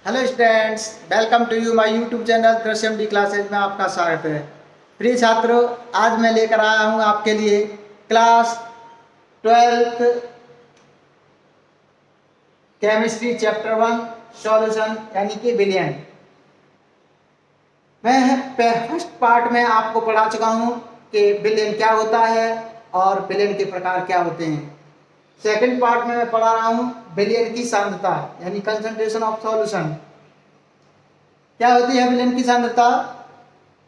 Hello students, welcome to you my YouTube channel Drishyam D classes में आपका स्वागत है। प्रिय छात्रों, आज मैं लेकर आया हूं आपके लिए class 12th chemistry chapter 1 solution यानी कि विलयन। मैं फर्स्ट पार्ट में आपको पढ़ा चुका हूं कि विलयन क्या होता है और विलयन के प्रकार क्या होते हैं। सेकंड पार्ट में मैं पढ़ा रहा हूं विलयन की सांद्रता यानी कंसंट्रेशन ऑफ सॉल्यूशन। क्या होती है विलयन की सांद्रता?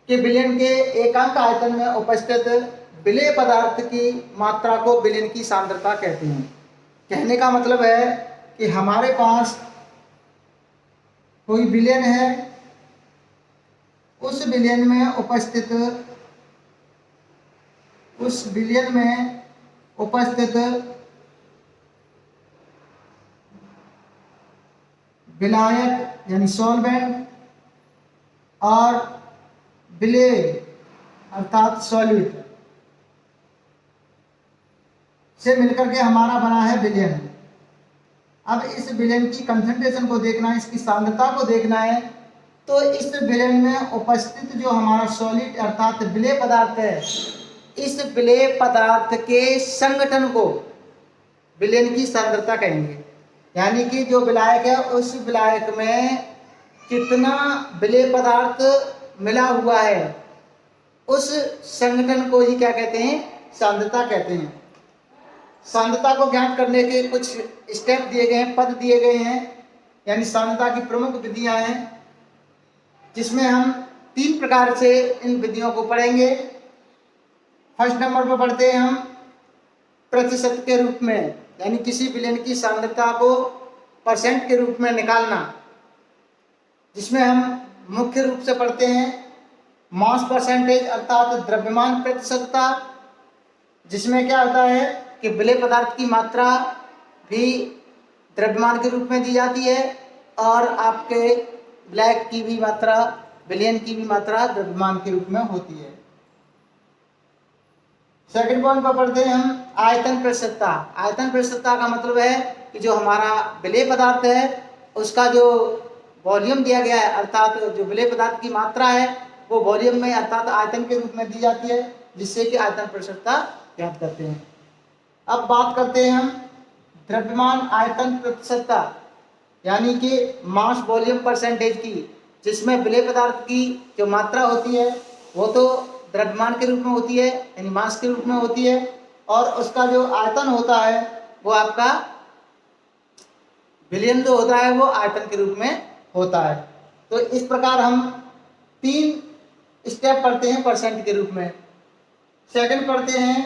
कि विलयन के एकांक आयतन में उपस्थित विलेय पदार्थ की मात्रा को विलयन की सांद्रता कहते हैं। कहने का मतलब है कि हमारे पास कोई विलयन है, उस विलयन में उपस्थित विलायक यानी सॉल्वेंट और विलेय अर्थात सॉल्यूट से मिलकर के हमारा बना है विलयन। अब इस विलयन की कंसंट्रेशन को देखना है, इसकी सांद्रता को देखना है, तो इस विलयन में उपस्थित जो हमारा सॉलिड अर्थात विलेय पदार्थ है, इस विलेय पदार्थ के संगठन को विलयन की सांद्रता कहेंगे। यानी कि जो विलायक है उस विलायक में कितना विलेय पदार्थ मिला हुआ है, उस संगठन को ही क्या कहते हैं? सांद्रता कहते हैं। सांद्रता को ज्ञात करने के कुछ स्टेप दिए गए हैं, पद दिए गए हैं, यानी सांद्रता की प्रमुख विधियां हैं, जिसमें हम 3 प्रकार से इन विधियों को पढ़ेंगे। फर्स्ट नंबर पर पढ़ते हैं हम प्रतिशत के रूप में, यानी किसी विलयन की सांद्रता को परसेंट के रूप में निकालना, जिसमें हम मुख्य रूप से पढ़ते हैं मास परसेंटेज अर्थात द्रव्यमान प्रतिशतता, जिसमें क्या होता है कि विलेय पदार्थ की मात्रा भी द्रव्यमान के रूप में दी जाती है और आपके विलायक की भी मात्रा, विलयन की भी मात्रा द्रव्यमान के रूप में होती है। सेकंड पॉइंट पर पढ़ते हैं हम आयतन प्रतिशतता। आयतन प्रतिशतता का मतलब है कि जो हमारा विलेय पदार्थ है उसका जो वॉल्यूम दिया गया है, अर्थात जो विलेय पदार्थ की मात्रा है वो वॉल्यूम में अर्थात आयतन के रूप में दी जाती है, जिससे कि आयतन प्रतिशतता ज्ञात करते हैं। अब बात करते हैं हम द्रव्यमान आयतन प्रतिशतता यानी कि मास वॉल्यूम परसेंटेज की, जिसमें विलेय पदार्थ की जो मात्रा होती है वो तो द्रव्यमान के रूप में होती है यानी मास के रूप में होती है, और उसका जो आयतन होता है वो आपका विलयन जो होता है वो आयतन के रूप में होता है। तो इस प्रकार हम 3 स्टेप पढ़ते हैं परसेंट के रूप में। सेकंड पढ़ते हैं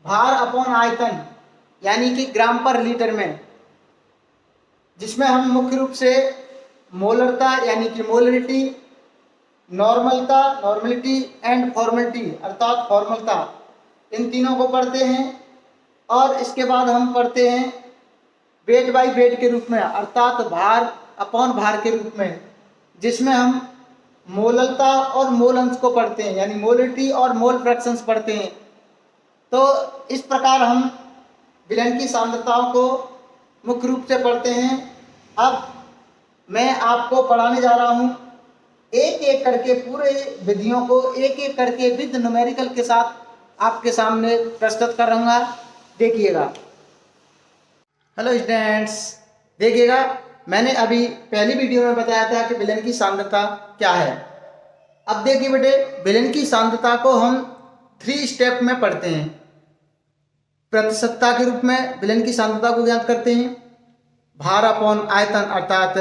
भार अपॉन आयतन यानी कि ग्राम पर लीटर में, जिसमें हम मुख्य रूप से मोलरता यानी कि मोलरिटी, नॉर्मलिटी एंड फॉर्मलिटी अर्थात फॉर्मलता, इन तीनों को पढ़ते हैं। और इसके बाद हम पढ़ते हैं वेट बाई वेट के रूप में अर्थात भार अपॉन भार के रूप में, जिसमें हम मोललता और मोल अंश को पढ़ते हैं यानी मोलरिटी और मोल फ्रैक्शंस पढ़ते हैं। तो इस प्रकार हम विलयन की सांद्रताओं को मुख्य रूप से पढ़ते हैं। अब मैं आपको पढ़ाने जा रहा हूँ एक एक करके पूरे विधियों को एक एक करके विद न्यूमेरिकल के साथ आपके सामने प्रस्तुत करूँगा, देखिएगा। हेलो स्टूडेंट्स, देखिएगा, मैंने अभी पहली वीडियो में बताया था कि विलयन की सांद्रता क्या है। अब देखिए बेटे, विलयन की सांद्रता को हम 3 स्टेप में पढ़ते हैं। प्रतिशतता के रूप में विलयन की सांद्रता को ज्ञात करते हैं, भार अपॉन आयतन अर्थात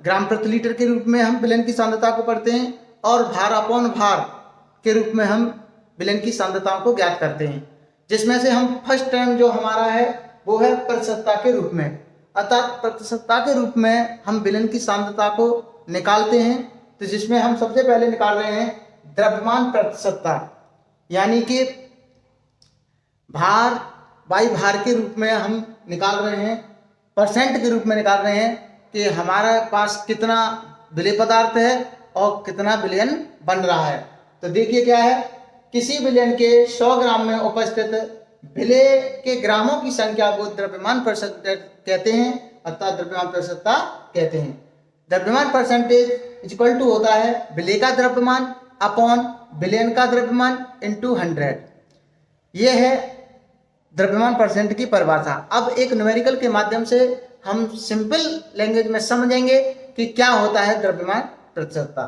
ग्राम प्रति लीटर के रूप में हम विलयन की सांद्रता को पढ़ते हैं, और भार अपॉन भार के रूप में हम विलयन की सांद्रताओं को ज्ञात करते हैं। जिसमें से हम फर्स्ट टर्म जो हमारा है वो है प्रतिशतता के रूप में, अर्थात प्रतिशतता के रूप में हम विलयन की सांद्रता को निकालते हैं। तो जिसमें हम सबसे पहले निकाल रहे हैं द्रव्यमान प्रतिशतता, यानी कि भार बाई भार के रूप में हम निकाल रहे हैं, परसेंट के रूप में निकाल रहे हैं कि हमारे पास कितना विलेय पदार्थ है और कितना विलयन बन रहा है। तो देखिए क्या है, किसी विलयन के 100 ग्राम में उपस्थित विलेय के ग्रामों की संख्या को द्रव्यमान प्रतिशत कहते हैं, अर्थात द्रव्यमान प्रतिशतता कहते हैं। द्रव्यमान परसेंटेज इक्वल टू होता है विलेय का द्रव्यमान अपॉन बिलियन का द्रव्यमान इंटू 100। ये है द्रव्यमान परसेंट की परिभाषा। अब एक न्यूमेरिकल के माध्यम से हम सिंपल लैंग्वेज में समझेंगे कि क्या होता है द्रव्यमान प्रतिशतता।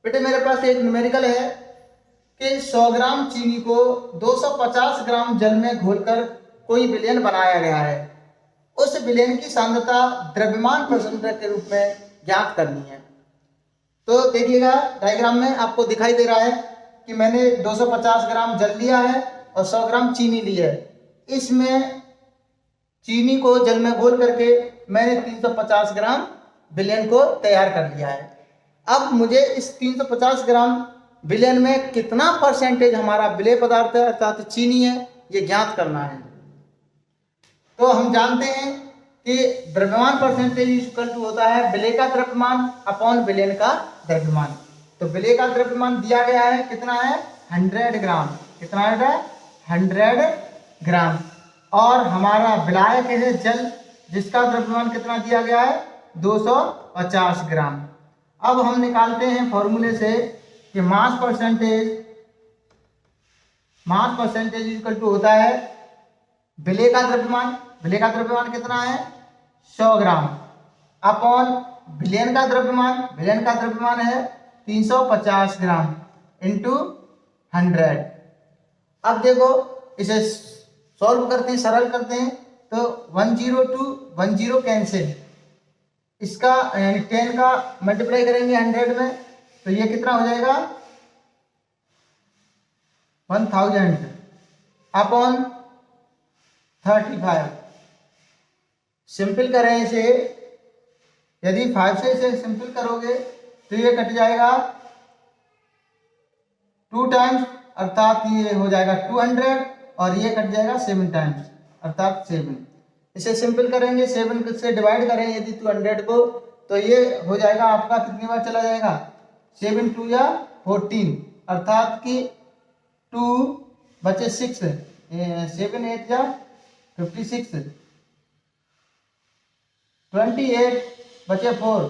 बेटे मेरे पास एक न्यूमेरिकल है कि 100 ग्राम चीनी को 250 ग्राम जल में घोलकर कोई विलयन बनाया गया है। उस विलयन की सांद्रता द्रव्यमान परसेंट के रूप में ज्ञात करनी है। तो देखिएगा डायग्राम में आपको दिखाई दे रहा है कि मैंने 250 ग्राम जल लिया है और 100 ग्राम चीनी ली है। इसमें चीनी को जल में घोल करके मैंने 350 ग्राम विलयन को तैयार कर लिया है। अब मुझे इस 350 ग्राम विलयन में कितना परसेंटेज हमारा विलेय पदार्थ है अर्थात चीनी है, ये ज्ञात करना है। तो हम जानते हैं कि द्रव्यमान परसेंटेज इक्वल टू होता है विलेय का द्रव्यमान अपॉन विलयन का द्रव्यमान। तो विलेय का द्रव्यमान दिया गया है, कितना है 100 ग्राम। कितना है 100 ग्राम। और हमारा विलायक है जल, जिसका द्रव्यमान कितना दिया गया है 250 ग्राम। अब हम निकालते हैं फॉर्मूले से कि मास परसेंटेज इक्वल टू होता है विलेय का द्रव्यमान। विलेय का द्रव्यमान कितना है 100 ग्राम अपॉन विलयन का द्रव्यमान। विलयन का द्रव्यमान है 350 ग्राम इंटू 100। अब देखो इसे सॉल्व करते हैं, सरल करते हैं। तो 102 कैंसिल, इसका यानी 10 का मल्टीप्लाई करेंगे 100 में तो ये कितना हो जाएगा 1000 अपॉन 35। सिंपल करें इसे, यदि 5 से इसे सिंपल करोगे तो ये कट जाएगा 2 टाइम्स अर्थात ये हो जाएगा 200 और ये कट जाएगा 7 टाइम्स अर्थात 7। इसे सिंपल करेंगे, 7 से डिवाइड करें यदि 200 को तो ये हो जाएगा आपका कितनी बार चला जाएगा 7 2 या 14 अर्थात कि 2 बचे 6, 7 8 या 56, 28 बचे 4,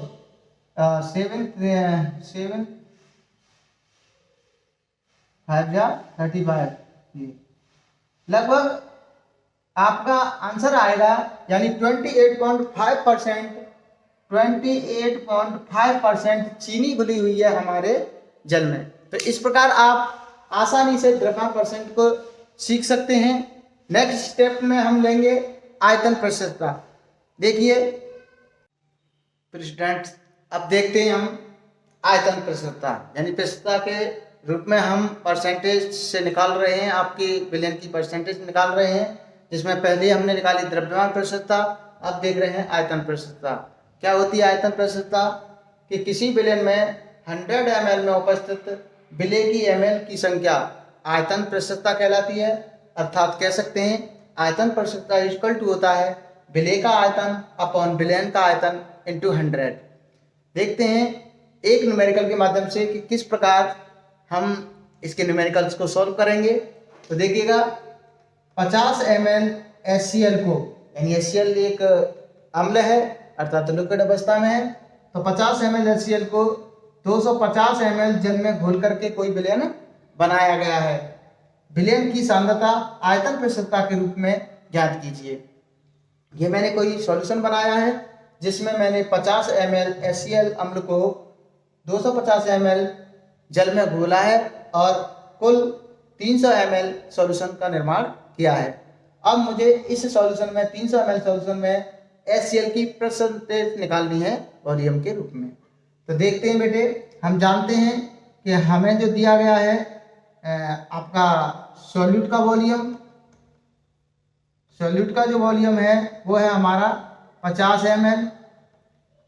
7 5 या 35। लगभग आपका आंसर आएगा यानी 28.5% चीनी घुली हुई है हमारे जल में। तो इस प्रकार आप आसानी से द्रव्यमान परसेंट को सीख सकते हैं। नेक्स्ट स्टेप में हम लेंगे आयतन प्रतिशतता। देखिए स्टूडेंट्स, अब देखते हैं हम आयतन प्रतिशतता यानी प्रतिशतता के रूप में हम परसेंटेज से निकाल रहे हैं, आपकी विलयन की परसेंटेज निकाल रहे हैं, जिसमें पहले हमने निकाली द्रव्यमान प्रतिशतता। अब देख रहे हैं आयतन प्रतिशतता। क्या होती है आयतन प्रतिशतता? कि किसी विलयन में 100 ml में उपस्थित विलेय की ml की संख्या आयतन प्रतिशतता कहलाती है। अर्थात कह सकते हैं आयतन प्रतिशतता इक्वल टू होता है विलेय का आयतन अपॉन विलयन का आयतन इंटू 100। देखते हैं एक न्यूमेरिकल के माध्यम से कि किस प्रकार हम इसके न्यूमेरिकल्स को सॉल्व करेंगे। तो देखिएगा 50 ml HCl को, यानी HCl एक अम्ल है अर्थात लिक्विड अवस्था में है, तो 50 ml HCl को 250 ml जल में घोल करके कोई विलयन बनाया गया है। विलयन की सांद्रता आयतन प्रतिशतता के रूप में ज्ञात कीजिए। ये मैंने कोई सॉल्यूशन बनाया है जिसमें मैंने 50 ml HCl अम्ल को 250 ml जल में घोला है और कुल 300 ml सॉल्यूशन का निर्माण किया है। अब मुझे इस सॉल्यूशन में 300 ml सॉल्यूशन में HCl की परसेंटेज निकालनी है वॉल्यूम के रूप में। तो देखते हैं बेटे, हम जानते हैं कि हमें जो दिया गया है आपका सॉल्यूट का वॉल्यूम, सॉल्यूट का जो वॉल्यूम है वो है हमारा 50 ml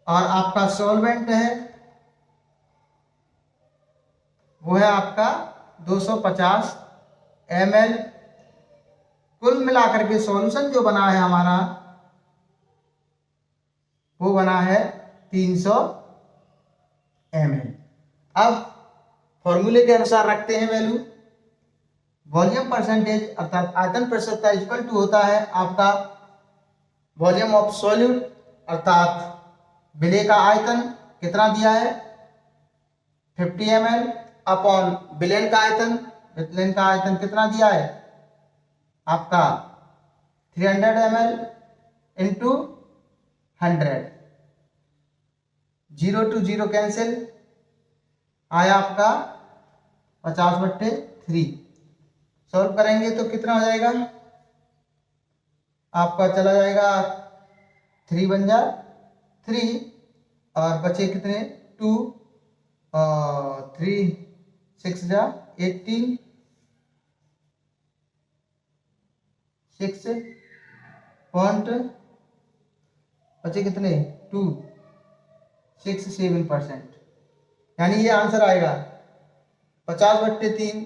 और आपका सॉल्वेंट है वो है आपका 250 ml। कुल मिलाकर के सॉल्यूशन जो बना है हमारा वो बना है 300 ml। अब फॉर्मूले के अनुसार रखते हैं वैल्यू। वॉल्यूम परसेंटेज अर्थात आयतन प्रतिशतता इक्वल टू होता है आपका वॉल्यूम ऑफ सॉल्यूट अर्थात विलेय का आयतन कितना दिया है 50 ml अपॉन विलेन का आयतन, विलेन का आयतन कितना दिया है आपका 300 ml इंटू 100, 0 to 0 कैंसिल, आया आपका 50/3। सॉल्व करेंगे तो कितना हो जाएगा आपका, चला जाएगा 3 बन जा 3 और बचे कितने 2 और 3 6 जा 18, 6 पॉइंट बचे कितने 2 6 7%, यानी ये आंसर आएगा 50/3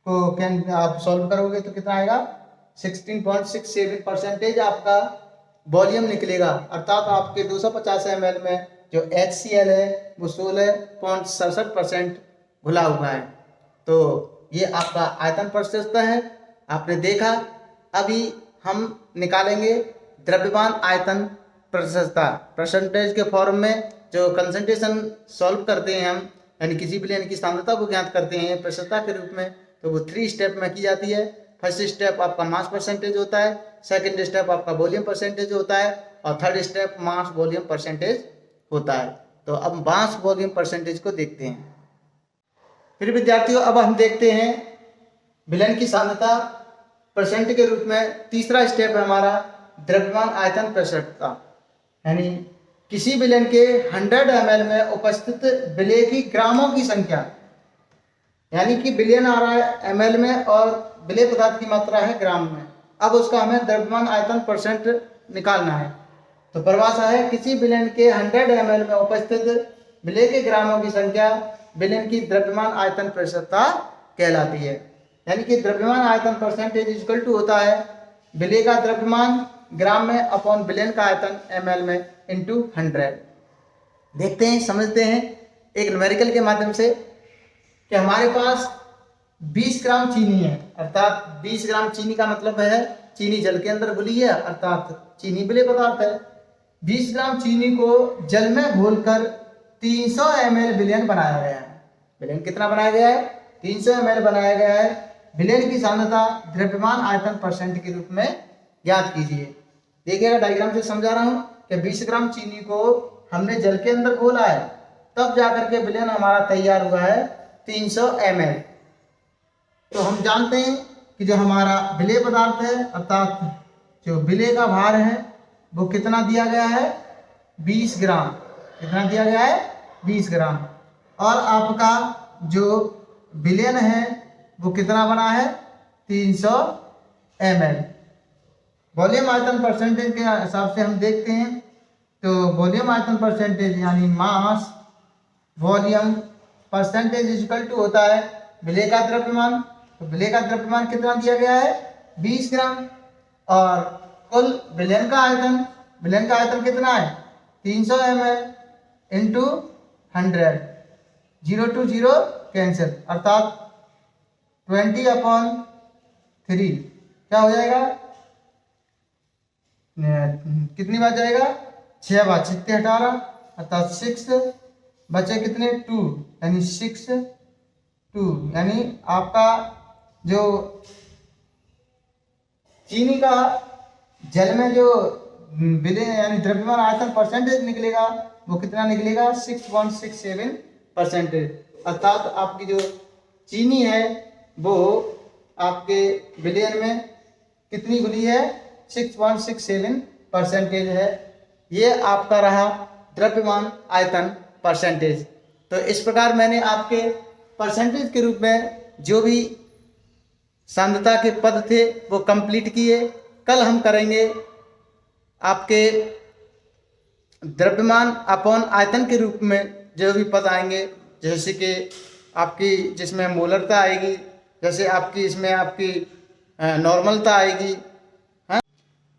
को कैन आप सॉल्व करोगे तो कितना आएगा 16.67% आपका वॉल्यूम निकलेगा। अर्थात आपके 250 ml में जो HCl है वो 16.67% घुला हुआ है। तो ये आपका आयतन प्रतिशतता है, आपने देखा। अभी हम निकालेंगे द्रव्यमान आयतन प्रतिशतता। परसेंटेज के फॉर्म में जो कंसंट्रेशन सॉल्व करते हैं हम, यानी किसी विलेन की सांद्रता को ज्ञात करते हैं प्रतिशतता के रूप में, तो वो 3 स्टेप में की जाती है। फर्स्ट स्टेप आपका मास परसेंटेज होता है, सेकंड स्टेप आपका वॉल्यूम परसेंटेज होता है और थर्ड स्टेप मास वॉल्यूम परसेंटेज होता है। तो अब मास वॉल्यूम परसेंटेज को देखते हैं। फिर विद्यार्थियों अब हम देखते हैं विलेन की सांद्रता परसेंट के रूप में। तीसरा स्टेप है हमारा द्रव्यमान आयतन प्रतिशतता, यानी किसी विलेन के 100 ml में उपस्थित विलेय की ग्रामों की संख्या, यानी कि विलेन आ रहा है ml में और विलेय पदार्थ की मात्रा है ग्राम में। अब उसका हमें द्रव्यमान आयतन परसेंट निकालना है। तो परिभाषा है किसी विलेन के 100 ml में उपस्थित विलेय के ग्रामों की संख्या विलेन की द्रव्यमान आयतन प्रतिशतता कहलाती है। यानी कि द्रव्यमान आयतन परसेंटेज इक्वल टू होता है विलेय का द्रव्यमान ग्राम में अपॉन विलेन का आयतन ml में इंटू 100। देखते हैं, समझते हैं एक न्यूमेरिकल के माध्यम से कि हमारे पास 20 ग्राम चीनी है। अर्थात 20 ग्राम चीनी का मतलब है चीनी जल के अंदर घुली है, अर्थात चीनी विलेय पदार्थ है। 20 ग्राम चीनी को जल में घोलकर 300 ml विलेन बनाया गया है। विलेन कितना बनाया गया है 300 ml बनाया गया है। विलेन की सांद्रता द्रव्यमान आयतन परसेंट के रूप में ज्ञात कीजिए। देखिएगा डायग्राम से समझा रहा हूं कि 20 ग्राम चीनी को हमने जल के अंदर घोला है, तब जाकर के विलेन हमारा तैयार हुआ है 300 ml। तो हम जानते हैं कि जो हमारा विलेय पदार्थ है, अर्थात जो विलेय का भार है वो कितना दिया गया है 20 ग्राम। कितना दिया गया है 20 ग्राम। और आपका जो विलेन है वो कितना बना है 300 ml। वॉल्यूम आयतन परसेंटेज के हिसाब से हम देखते हैं तो वॉल्यूम आयतन परसेंटेज यानी mass volume percentage equal to होता है विलेय का द्रव्यमान। तो विलेय का द्रव्यमान कितना दिया गया है 20 ग्राम और कुल विलेन का आयतन, विलेन का आयतन कितना है 300 ml इंटू 100, 0 to 0 कैंसिल, अर्थात 20/3 क्या हो जाएगा, कितनी बार जाएगा 6 बार, 6 18 अर्थात 6 बचे कितने 2, यानी 6 2, यानी आपका जो चीनी का जल में जो विलेय यानी द्रव्यमान आयतन परसेंटेज निकलेगा वो कितना निकलेगा 6.67%। अर्थात आपकी जो चीनी है वो आपके विलेयन में कितनी घुली है 6.67% है। ये आपका रहा द्रव्यमान आयतन परसेंटेज। तो इस प्रकार मैंने आपके परसेंटेज के रूप में जो भी सांद्रता के पद थे वो कंप्लीट किए। कल हम करेंगे आपके द्रव्यमान अपॉन आयतन के रूप में जो भी पद आएंगे, जैसे कि आपकी जिसमें मोलरता आएगी, जैसे आपकी इसमें आपकी नॉर्मलता आएगी।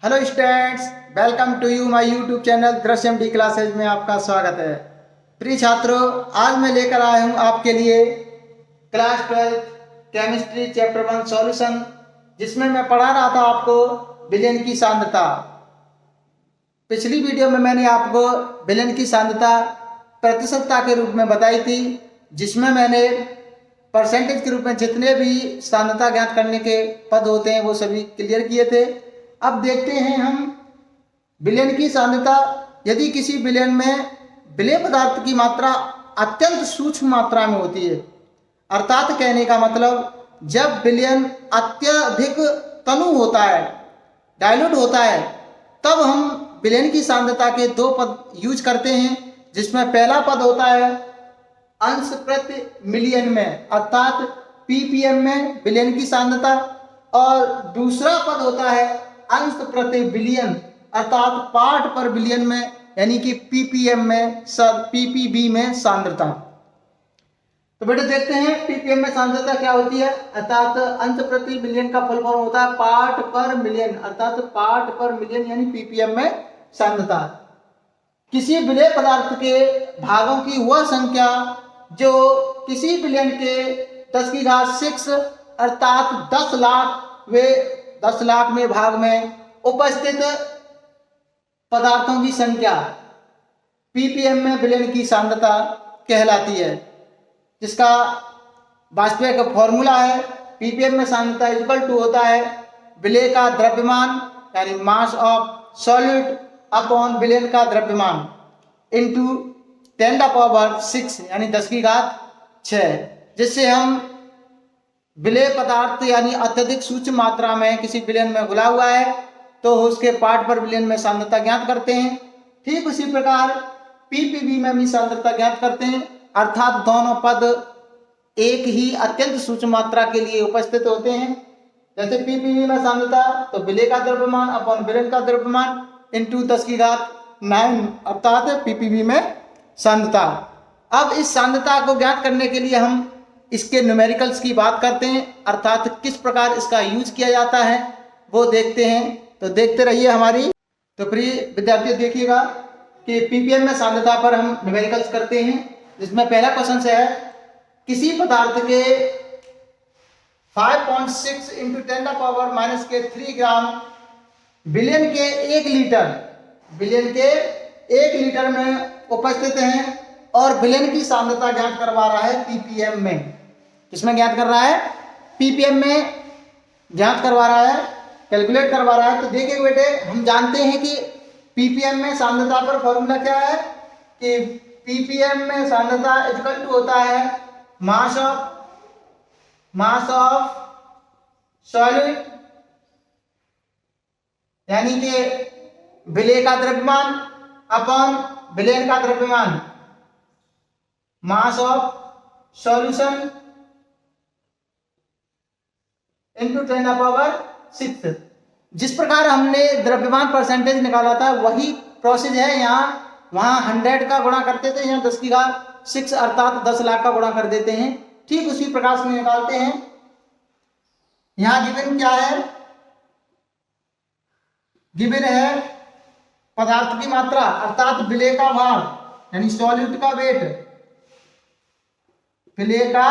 Hello students, welcome to you my YouTube channel Drishyam D classes में आपका स्वागत है। प्रिय छात्रों, आज मैं लेकर आया हूं आपके लिए क्लास 12 केमिस्ट्री चैप्टर 1 सॉल्यूशन, जिसमें मैं पढ़ा रहा था आपको विलेन की सांद्रता। पिछली वीडियो में मैंने आपको विलेन की सांद्रता प्रतिशतता के रूप में बताई थी, जिसमें मैंने परसेंटेज के रूप में जितने भी सांद्रता ज्ञात करने के पद होते हैं वो सभी क्लियर किए थे। अब देखते हैं हम विलेन की सांद्रता। यदि किसी विलेन में विलेय पदार्थ की मात्रा अत्यंत सूक्ष्म मात्रा में होती है, अर्थात कहने का मतलब जब विलेन अत्यधिक तनु होता है, डाइल्यूट होता है, तब हम विलेन की सांद्रता के दो पद यूज करते हैं, जिसमें पहला पद होता है अंश प्रति मिलियन में, अर्थात ppm में विलेन की सांद्रता, और दूसरा पद होता है अंश प्रति बिलियन, अर्थात पार्ट पर बिलियन में, यानी कि ppm में, ppb में सांद्रता। तो बेटे देखते हैं ppm में सांद्रता क्या होती है, अर्थात अंश प्रति मिलियन का फुल फॉर्म होता है पार्ट पर मिलियन, अर्थात पार्ट पर मिलियन यानी ppm में सांद्रता। किसी विलेय पदार्थ के भागों की वह संख्या जो किसी विलेन के 10⁻6 अर्थात 10 लाख में भाग में उपस्थित पदार्थों की संख्या ppm में विलेन की सांद्रता कहलाती है, जिसका वास्तविक फॉर्मूला है ppm में सांद्रता इक्वल टू होता है विलेय का द्रव्यमान यानी mass of solid upon villain का द्रव्यमान इंटू 10⁻6 यानी 10⁻6, जिससे हम विलेय पदार्थ यानी अत्यधिक सूक्ष्म मात्रा में किसी विलेन में घुला हुआ है तो उसके पार्ट पर विलेन में सांद्रता ज्ञात करते हैं। ठीक उसी प्रकार ppb में भी सांद्रता ज्ञात करते हैं, अर्थात दोनों पद एक ही अत्यंत सूक्ष्म मात्रा के लिए उपस्थित होते हैं। जैसे ppb में सांद्रता तो विलेय का द्रव्यमान अपॉन विलेन का द्रव्यमान इंटू 10⁹ अर्थात ppb में सांद्रता। अब इस सांद्रता को ज्ञात करने के लिए हम इसके न्यूमेरिकल्स की बात करते हैं, अर्थात किस प्रकार इसका यूज किया जाता है वो देखते हैं। तो देखते रहिए हमारी। तो प्रिय विद्यार्थियों देखिएगा कि ppm में सांद्रता पर हम न्यूमेरिकल्स करते हैं, जिसमें पहला क्वेश्चन है किसी पदार्थ के 5.6 × 10⁻³ ग्राम विलेन के 1 लीटर में उपस्थित हैं और विलेन की सांद्रता ज्ञात करवा रहा है ppm में। किसमें ज्ञात कर रहा है? ppm में ज्ञात करवा रहा है, कैलकुलेट करवा रहा है। तो देखिए बेटे, हम जानते हैं कि ppm में सांद्रता पर फॉर्मूला क्या है कि ppm में सांद्रता इक्वल टू होता है मास ऑफ सॉलिड यानी कि विलेय का द्रव्यमान अपॉन विलेन का द्रव्यमान, मास ऑफ सॉल्यूशन इंटू 10⁻6। जिस प्रकार हमने द्रव्यमान परसेंटेज निकाला था वही प्रोसेस है यहाँ। वहाँ 100 का गुणा करते थे, यहाँ 10⁻6 अर्थात 10 लाख का गुणा कर देते हैं। ठीक उसी प्रकार से निकालते हैं। यहाँ गिवन क्या है? गिवन है पदार्थ की मात्रा अर्थात विलेय का भार यानी सॉल्यूट का वेट, विलेय का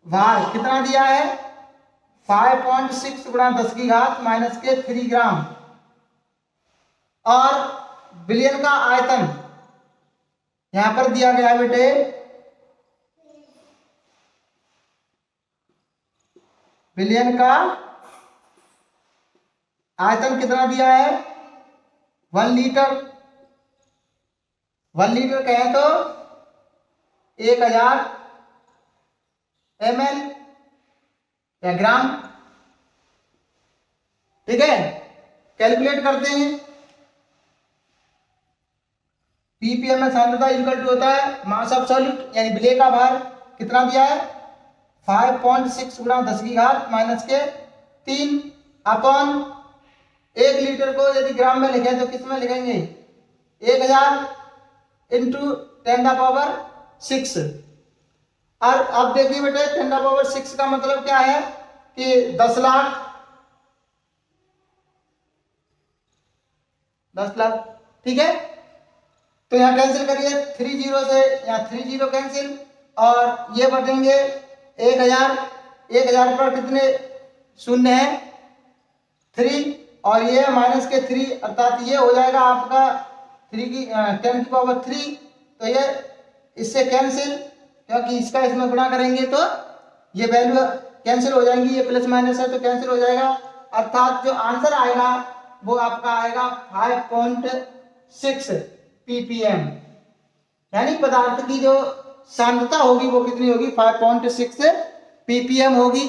भार कितना दिया है 5.6 × 10⁻³ ग्राम, और विलेन का आयतन यहां पर दिया गया है बेटे विलेन का आयतन कितना दिया है 1 लीटर। 1 लीटर कहें तो 1000 ml या ग्राम। ठीक है, कैलकुलेट करते हैं। ppm में सांद्रता इक्वल टू होता है मास ऑफ सॉल्यूट यानी विलेय का भार कितना दिया है 5.6 × 10⁻³ अपॉन 1 लीटर को यदि ग्राम में लिखें तो किस में लिखेंगे 1000 इंटू 10⁻6। और अब देखिए बेटे 10⁻6 का मतलब क्या है कि 10 लाख। ठीक है, तो यहाँ कैंसिल करिए 3 0 से यहाँ 3 0 कैंसिल, और ये बढ़ेंगे 1000 पर कितने शून्य है 3, और ये है माइनस के 3, अर्थात ये हो जाएगा आपका 3 की 10 की पावर 3। तो ये इससे कैंसिल, क्योंकि इसका इसमें गुणा करेंगे तो ये वैल्यू कैंसिल हो जाएंगी, ये प्लस माइनस है तो कैंसिल हो जाएगा। अर्थात जो आंसर आएगा वो आपका आएगा 5.6 ppm, यानी पदार्थ की जो सांद्रता होगी वो कितनी होगी, 5.6 ppm होगी।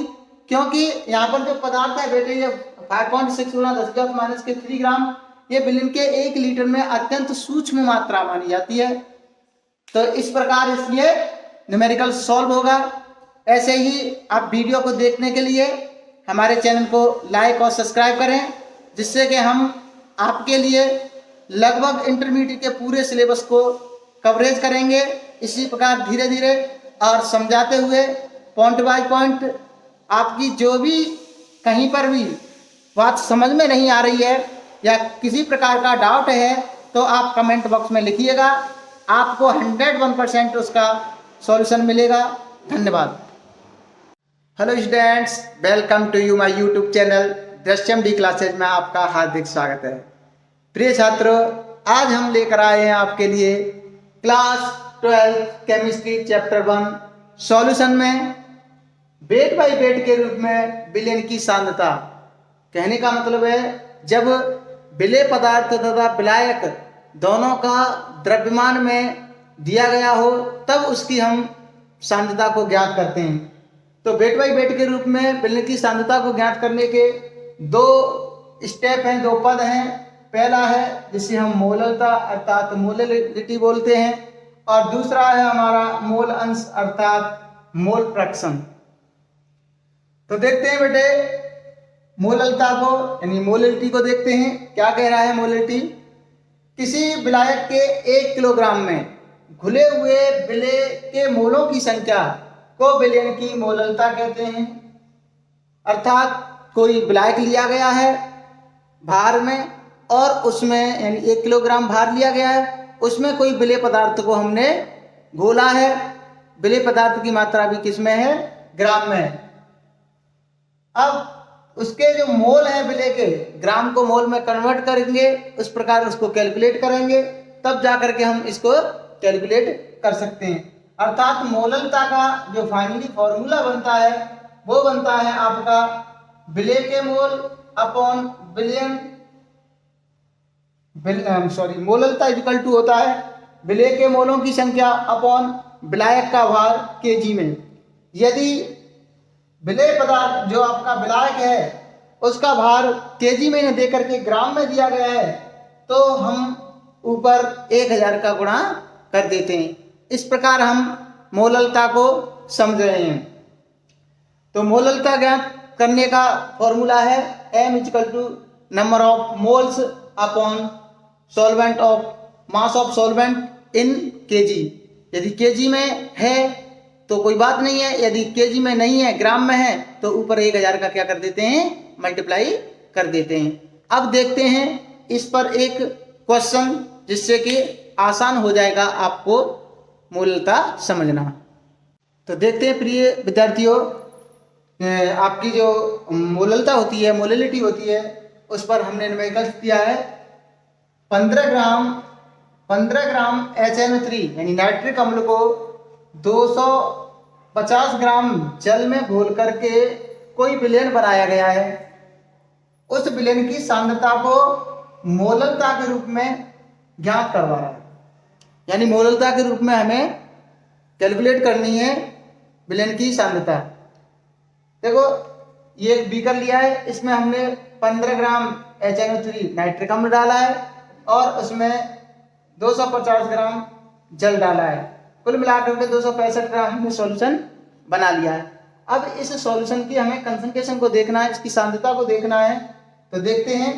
क्योंकि यहाँ पर जो पदार्थ है बेटे ये 5.6 गुणा 10⁻³ ग्राम, ये विलेन के 1 लीटर में अत्यंत सूक्ष्म मात्रा मानी जाती है। तो इस प्रकार इसलिए न्यूमेरिकल सॉल्व होगा। ऐसे ही आप वीडियो को देखने के लिए हमारे चैनल को लाइक और सब्सक्राइब करें, जिससे कि हम आपके लिए लगभग इंटरमीडिएट के पूरे सिलेबस को कवरेज करेंगे। इसी प्रकार धीरे धीरे और समझाते हुए पॉइंट बाय पॉइंट, आपकी जो भी कहीं पर भी बात समझ में नहीं आ रही है या किसी प्रकार का डाउट है तो आप कमेंट बॉक्स में लिखिएगा, आपको 101% उसका सॉल्यूशन मिलेगा। धन्यवाद। Hello students, welcome to you my YouTube channel Drishyam D classes में आपका हार्दिक स्वागत है। प्रिय छात्रों, आज हम लेकर आए हैं आपके लिए क्लास 12 केमिस्ट्री चैप्टर 1 सॉल्यूशन में वेट बाय वेट के रूप में विलेन की सांद्रता। कहने का मतलब है जब विलेय पदार्थ तथा विलायक दोनों का द्रव्यमान में दिया गया हो तब उसकी हम सांद्रता को ज्ञात करते हैं। तो वेट बाय वेट के रूप में विलेन की सांद्रता को ज्ञात करने के 2 स्टेप हैं, 2 पद हैं। पहला है जिसे हम मोललता अर्थात मोललिटी बोलते हैं, और दूसरा है हमारा मोल अंश अर्थात मोल फ्रैक्शन। तो देखते हैं बेटे मोललता को यानी मोललिटी को देखते हैं। क्या कह रहा है मोललिटी, किसी विलायक के 1 किलोग्राम में घुले हुए विलेय के मोलों की संख्या को विलेन की मोललता कहते हैं। अर्थात कोई विलायक लिया गया है भार में और उसमें यानी 1 किलोग्राम भार लिया गया है, उसमें कोई विलेय पदार्थ को हमने घोला है। विलेय पदार्थ की मात्रा भी किस में है, ग्राम में है। अब उसके जो मोल है विलेय के, ग्राम को मोल में कन्वर्ट करेंगे, उस प्रकार उसको कैलकुलेट करेंगे, तब जाकर के हम इसको कैलकुलेट कर सकते हैं। अर्थात मोललता का जो फाइनली फॉर्मूला बनता है वो बनता है आपका विलेय के मोल अपॉन मोललता इक्वल टू होता है विलेय के मोलों की संख्या अपॉन विलायक का भार केजी में। यदि विलेय पदार्थ जो आपका विलायक है उसका भार केजी में दे करके ग्राम में दिया गया है तो हम ऊपर 1000 का गुणा कर देते हैं। इस प्रकार हम मोललता को समझ रहे हैं। तो मोललता ज्ञात करने का फॉर्मूला है m = number of moles upon solvent of mass of solvent in KG. यदि केजी में है तो कोई बात नहीं है, यदि केजी में नहीं है ग्राम में है तो ऊपर 1000 का क्या कर देते हैं, मल्टीप्लाई कर देते हैं। अब देखते हैं इस पर एक क्वेश्चन जिससे कि आसान हो जाएगा आपको मोललता समझना। तो देखते हैं प्रिय विद्यार्थियों, आपकी जो मोललता होती है, मोललिटी होती है, उस पर हमने न्यूमेरिकल्स दिया है 15 ग्राम HNO3 यानी नाइट्रिक अम्ल को 250 ग्राम जल में घोल करके कोई विलेन बनाया गया है। उस विलेन की सांद्रता को मोललता के रूप में ज्ञात करवा रहा है, यानी मोललता के रूप में हमें कैलकुलेट करनी है विलेन की सांद्रता। देखो ये एक बीकर लिया है, इसमें हमने 15 ग्राम HNO3 नाइट्रिक अम्ल डाला है और उसमें 250 ग्राम जल डाला है। कुल मिलाकर के 265 ग्राम हमने सॉल्यूशन बना लिया है। अब इस सॉल्यूशन की हमें कंसंट्रेशन को देखना है, इसकी सांद्रता को देखना है। तो देखते हैं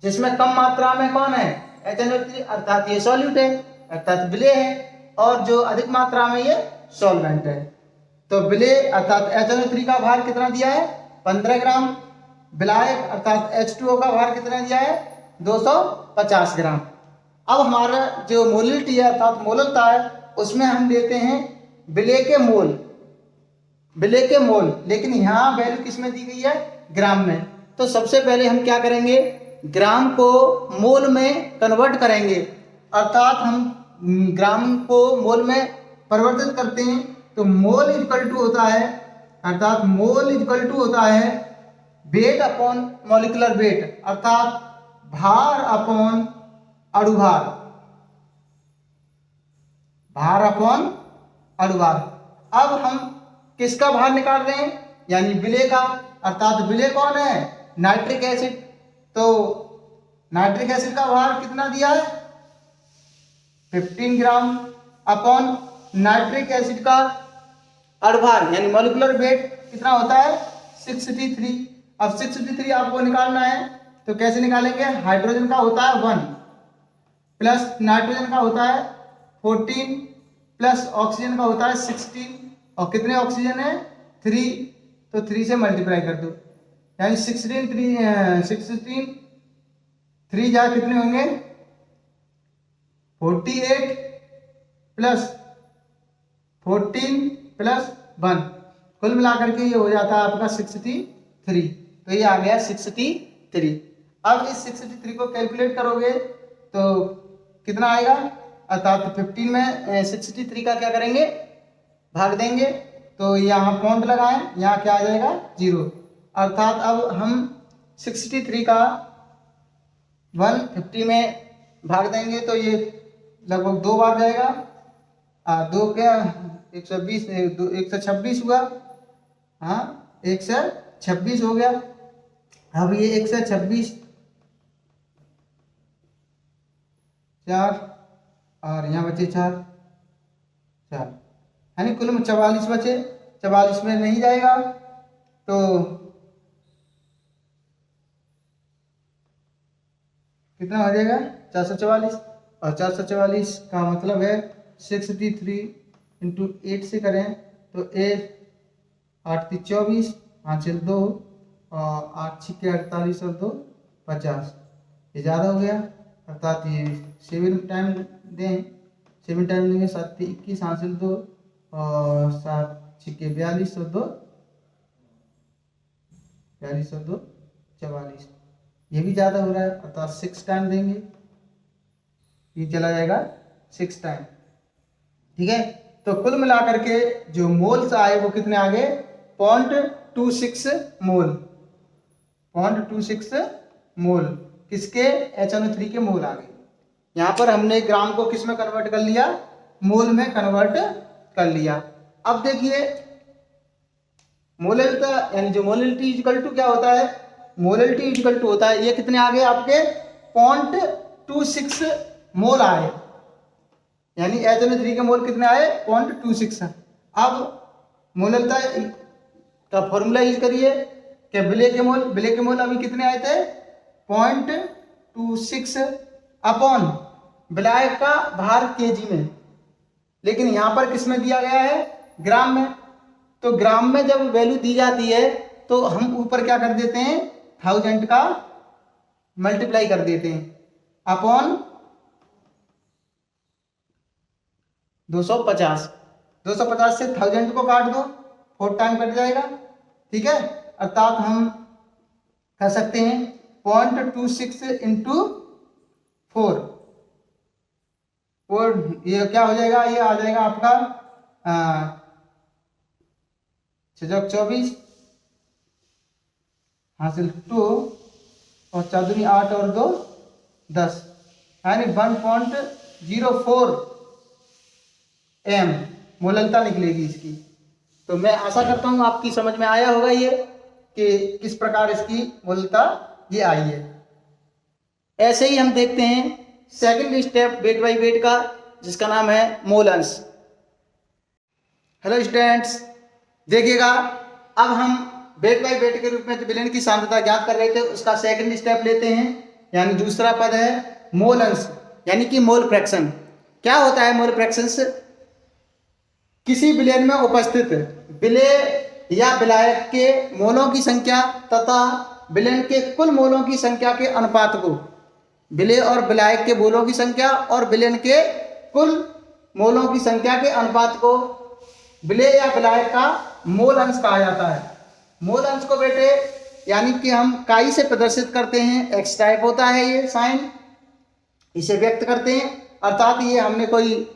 जिसमें कम मात्रा में कौन है, HNO3 अर्थात ये सॉल्यूट है अर्थात विलेय है, और जो अधिक मात्रा में ये सॉल्वेंट है। तो विलेय अर्थात HNO3 का भार कितना दिया है, 15 ग्राम। विलायक अर्थात H2O का भार कितना दिया है, 250 ग्राम। अब हमारा जो मोललिटी है अर्थात मोललता है उसमें हम लेते हैं विलेय के मोल, लेकिन यहाँ वैल्यू किस में दी गई है, ग्राम में। तो सबसे पहले हम क्या करेंगे, ग्राम को मोल में कन्वर्ट करेंगे, अर्थात हम ग्राम को मोल में परिवर्तित करते हैं। तो मोल इक्वल टू होता है, अर्थात मोल इक्वल टू होता है वेट अपॉन मॉलिक्यूलर वेट, अर्थात भार अपॉन अणुभार, भार अपॉन अणुभार। अब हम किसका भार निकाल रहे हैं, यानी विलेय का, अर्थात विलेय कौन है, नाइट्रिक एसिड। तो नाइट्रिक एसिड का भार कितना दिया है, 15 ग्राम, अपॉन नाइट्रिक एसिड का अणुभार यानी मॉलिक्यूलर वेट कितना होता है, 63। अब 63 आपको निकालना है, तो कैसे निकालेंगे, हाइड्रोजन का होता है 1 प्लस नाइट्रोजन का होता है 14 प्लस ऑक्सीजन का होता है 16, और कितने ऑक्सीजन है, 3, तो 3 से मल्टीप्लाई कर दो, यानी 16 3 जा कितने होंगे, 48 प्लस 14 प्लस 1, कुल मिलाकर के ये हो जाता है आपका 63। तो ये आ गया 63। अब इस 63 को कैलकुलेट करोगे तो कितना आएगा, अर्थात 15 में 63 का क्या करेंगे, भाग देंगे। तो यहाँ पॉइंट लगाएं, यहाँ क्या आ जाएगा, 0, अर्थात अब हम 63 का 150 में भाग देंगे तो ये लगभग 2 बार जाएगा, 2 क्या 120, 126 हुआ, हाँ 126 हो गया। अब ये 126 4 और यहाँ बचे 4, यानी कुल में 44 बचे, 44 में नहीं जाएगा तो कितना हो जाएगा, 444, और 444 का मतलब है 63 इंटू 8 से करें तो 8 3 24, 5 6 2 और 8 6 48 और 2 50, ये ज़्यादा हो गया, अर्थात ये 7 टाइम दें, 7 टाइम देंगे, 7 3 21, 8 6 2 और 7 6 42 और 2 42 और 2 44, ये भी ज़्यादा हो रहा है, अर्थात 6 टाइम देंगे, ये चला जाएगा 6 टाइम, ठीक है। तो कुल मिलाकर के जो मोल्स आए वो कितने आ गए, 0.26 मोल, 0.26 मोल किसके, HNO3 के मोल आ गए। यहाँ पर हमने ग्राम को किस में कन्वर्ट कर लिया, मोल में कन्वर्ट कर लिया। अब देखिए मोलैलिटी, यानी जो मोलैलिटी इक्वल टू क्या होता है, मोलैलिटी इक्वल टू होता है, ये कितने आ गए आपके 0.26 मोल आए, यानी HNO3 के मोल कितने आए, 0.26। अब मोलैलिटी का फॉर्मूला यूज करिए कि विलेय के मोल अभी कितने आए थे, 0.26 अपॉन विलायक का भार केजी में, लेकिन यहाँ पर किस में दिया गया है, ग्राम में। तो ग्राम में जब वैल्यू दी जाती है तो हम ऊपर क्या कर देते हैं, 1000 का मल्टीप्लाई कर देते हैं अपॉन 250, 250 से 1000 को काट दो, 4 टाइम कट जाएगा, ठीक है। अर्थात हम कर सकते हैं 0.26 इंटू 4, और ये क्या हो जाएगा, ये आ जाएगा आपका 24 हासिल 2 और 4 दूनी 8 और 2 10, यानी 1.04 m मोलैलिटी निकलेगी इसकी। तो मैं आशा करता हूँ आपकी समझ में आया होगा ये कि किस प्रकार इसकी मोलैलिटी ये आई है। ऐसे ही हम देखते हैं second step weight by weight का, जिसका नाम है मोल अंश। हेलो स्टूडेंट्स, देखिएगा अब हम वेट बाय वेट के रूप में जो विलेन की सांद्रता ज्ञात कर रहे थे उसका सेकंड स्टेप लेते हैं, यानी दूसरा पद है मोल अंश, यानी कि मोल फ्रैक्शन। क्या होता है मोल फ्रैक्शन, किसी विलेन में उपस्थित विलेय या विलायक के मोलों की संख्या तथा विलेन के कुल मोलों की संख्या के अनुपात को, विलेय और विलायक के मोलों की संख्या और विलेन के कुल मोलों की संख्या के अनुपात को विलेय या विलायक का मोल अंश कहा जाता है। मोल अंश को बेटे यानी कि हम काई से प्रदर्शित करते हैं, एक्स टाइप होता है ये साइन, इसे व्यक्त करते हैं। अर्थात ये हमने कोई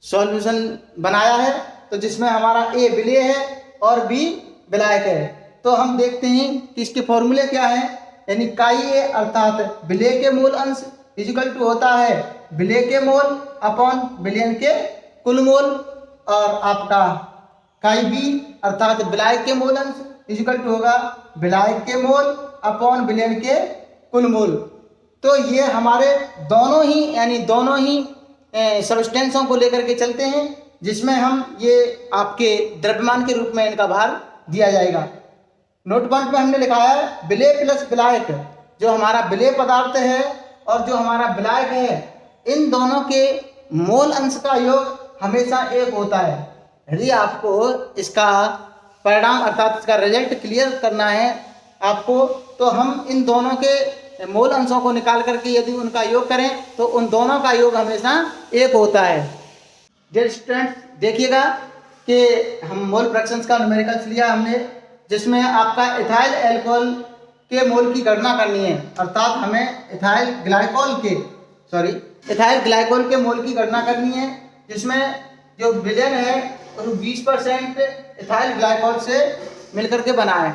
सॉल्यूशन बनाया है तो जिसमें हमारा ए विलेय है और बी विलायक है, तो हम देखते हैं कि इसके फॉर्मूले क्या है। यानी काई ए अर्थात विलेय के मूल अंश इक्वल टू होता है विलेय के मोल अपॉन विलयन के कुल मोल, और आपका काई बी अर्थात विलायक के मूल अंश इक्वल टू होगा विलायक के मोल अपॉन विलयन के कुल मोल। तो ये हमारे दोनों ही यानी दोनों ही सब्सटेंसों को लेकर के चलते हैं, जिसमें हम ये आपके द्रव्यमान के रूप में इनका भार दिया जाएगा। नोट पॉइंट में हमने लिखा है विलेय प्लस विलायक, जो हमारा विलेय पदार्थ है और जो हमारा विलायक है, इन दोनों के मोल अंश का योग हमेशा एक होता है। यदि आपको इसका परिणाम अर्थात इसका रिजल्ट क्लियर करना है आपको, तो हम इन दोनों के मोल अंशों को निकाल करके यदि उनका योग करें तो उन दोनों का योग हमेशा एक होता है। डियर स्टूडेंट्स, देखिएगा कि हम मोल फ्रैक्शंस का न्यूमेरिकल्स लिया हमने, जिसमें आपका इथाइल अल्कोहल के मोल की गणना करनी है। अर्थात हमें इथाइल ग्लाइकोल के मोल की गणना करनी है, जिसमें जो विलयन है वो 20% इथाइल ग्लाइकोल से मिलकर के बना है।